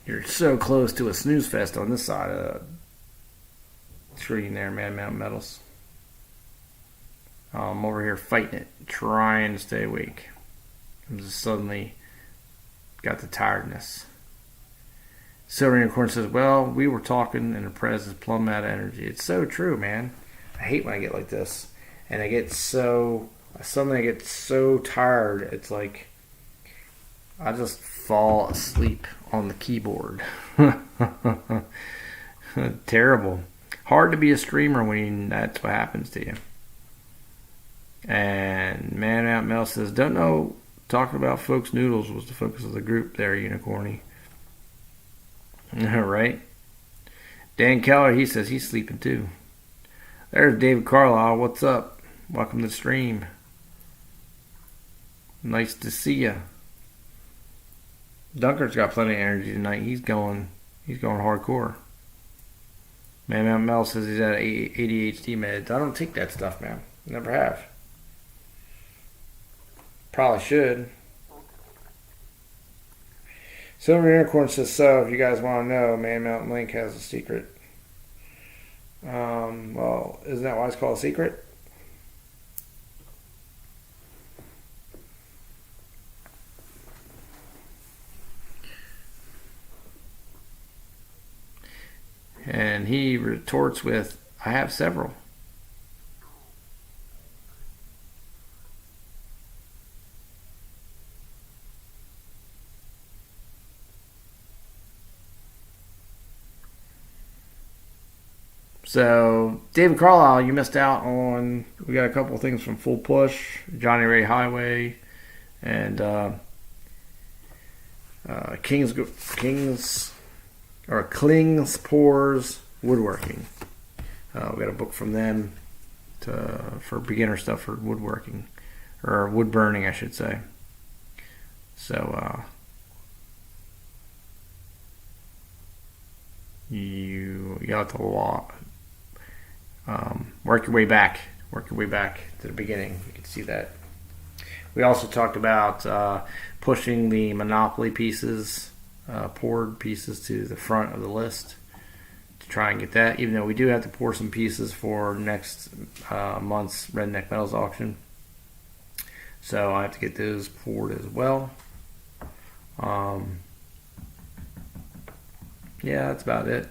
You're so close to a snooze fest on this side of the screen there, Man Mountain Metals. I'm over here fighting it, trying to stay awake. I'm just suddenly got the tiredness. Silver Unicorn says, well, we were talking and the press is plumb out of energy. It's so true, man. I hate when I get like this. And suddenly I get so tired, it's like I just fall asleep on the keyboard. Terrible. Hard to be a streamer when that's what happens to you. And Man Out Mel says, don't know, talking about folks' noodles was the focus of the group there, Unicorny. Right? Dan Keller, he says he's sleeping too. There's David Carlisle. What's up? Welcome to the stream. Nice to see ya. Dunker's got plenty of energy tonight. He's going hardcore. Man, Mel says he's at ADHD meds. I don't take that stuff, man. Never have. Probably should. Silver Unicorn says, so if you guys want to know, Man Mountain Link has a secret. Well, isn't that why it's called a secret? And he retorts with, I have several. So David Carlisle, you missed out on. We got a couple of things from Full Push, Johnny Ray Highway, and Kling's Pours Woodworking. We got a book from them for beginner stuff for woodworking, or wood burning, I should say. So you got to work your way back to the beginning. You can see that. We also talked about pushing the Monopoly pieces, poured pieces, to the front of the list to try and get that, even though we do have to pour some pieces for next month's Redneck Metals auction. So I have to get those poured as well. Yeah, that's about it.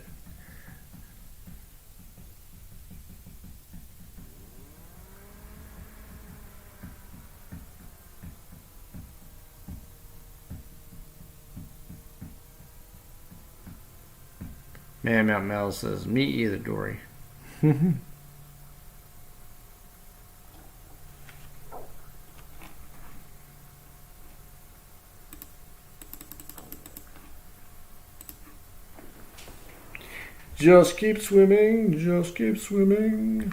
Man, Mount Mel says, me either, Dory. Just keep swimming, just keep swimming.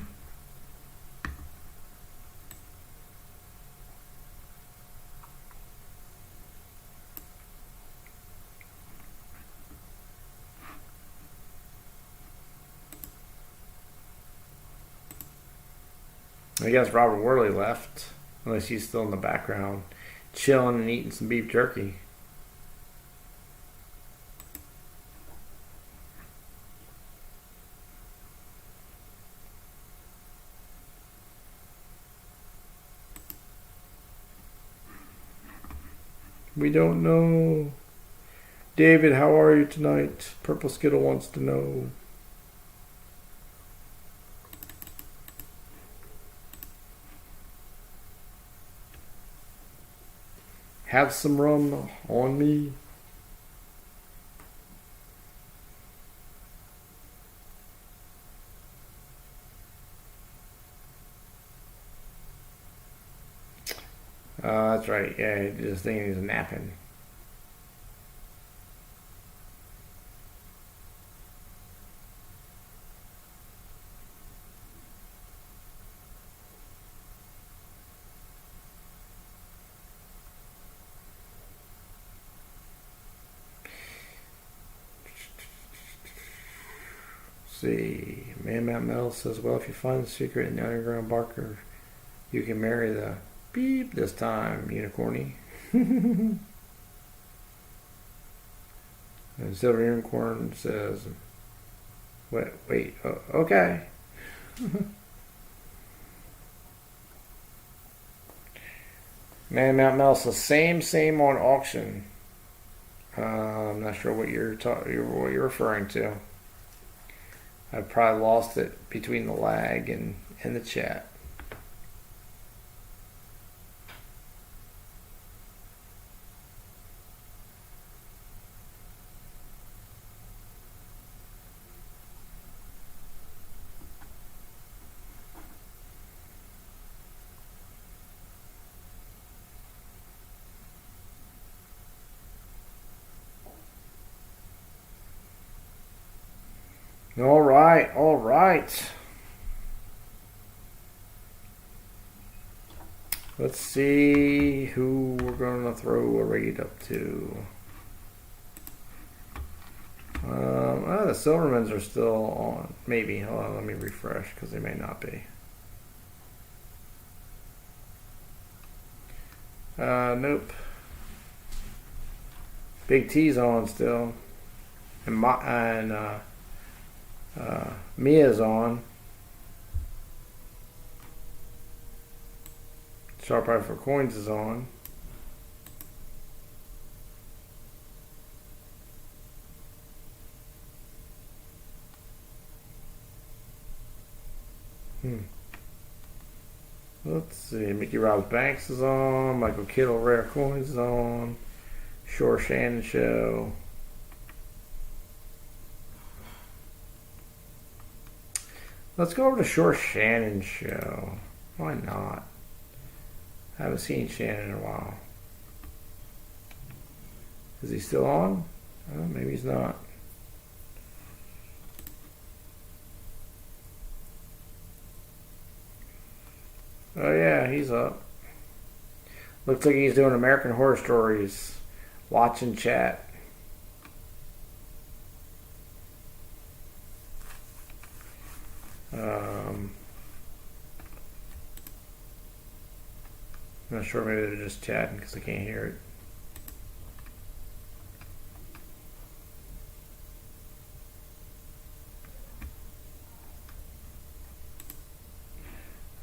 I guess Robert Worley left, unless he's still in the background, chilling and eating some beef jerky. We don't know. David, how are you tonight? Purple Skittle wants to know. Have some rum on me. That's right. Yeah, this thing is napping. See, Man Mount Metal says, well, if you find the secret in the underground bunker, you can marry the beep this time, unicorny. And Silver Unicorn says, wait, okay. Man Mount Metal says, same on auction. I'm not sure what you're referring to. I probably lost it between the lag and the chat. All right. Let's see who we're going to throw a raid up to. The Silvermans are still on. Maybe. Hold on, let me refresh because they may not be. Nope. Big T's on still. And Mia's on. Sharp Eye for Coins is on. Let's see. Mickey Rob's Banks is on. Michael Kittle Rare Coins is on. Shore Shannon Show. Let's go over to Shore Shannon show. Why not? I haven't seen Shannon in a while. Is he still on? Oh, maybe he's not. Oh yeah, he's up. Looks like he's doing American Horror Stories. Watching chat. I'm not sure, maybe they're just chatting because I can't hear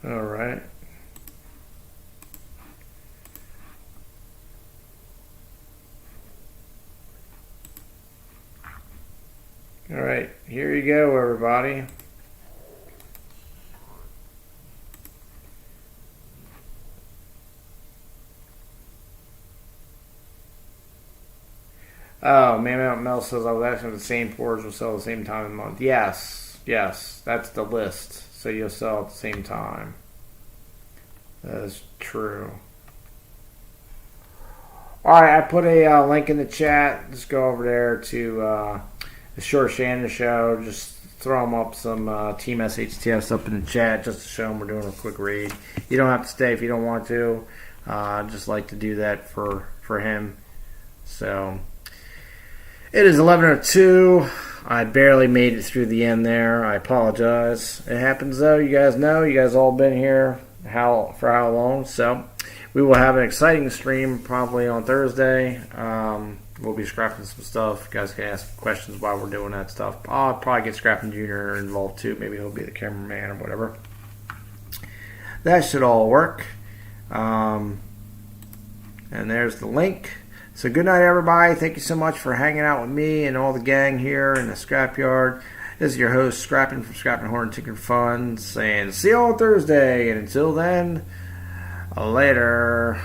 it. All right. All right, here you go, everybody. Oh, Man Mel says I was asking if the same fours will sell at the same time of the month. Yes, that's the list. So you'll sell at the same time. That is true. All right, I put a link in the chat. Just go over there to the Short Shannon show. Just throw them up some Team SHTS up in the chat just to show them we're doing a quick read. You don't have to stay if you don't want to. Just like to do that for him. So it is 11:02. I barely made it through the end there. I apologize. It happens though. You guys know. You guys all been here for how long? So we will have an exciting stream probably on Thursday. We'll be scrapping some stuff. You guys can ask questions while we're doing that stuff. I'll probably get Scrapping Junior involved too. Maybe he'll be the cameraman or whatever. That should all work. And there's the link. So good night, everybody. Thank you so much for hanging out with me and all the gang here in the scrapyard. This is your host, Scrapping from Scrapping Hoarding Tinker Fun, saying see you all Thursday. And until then, later.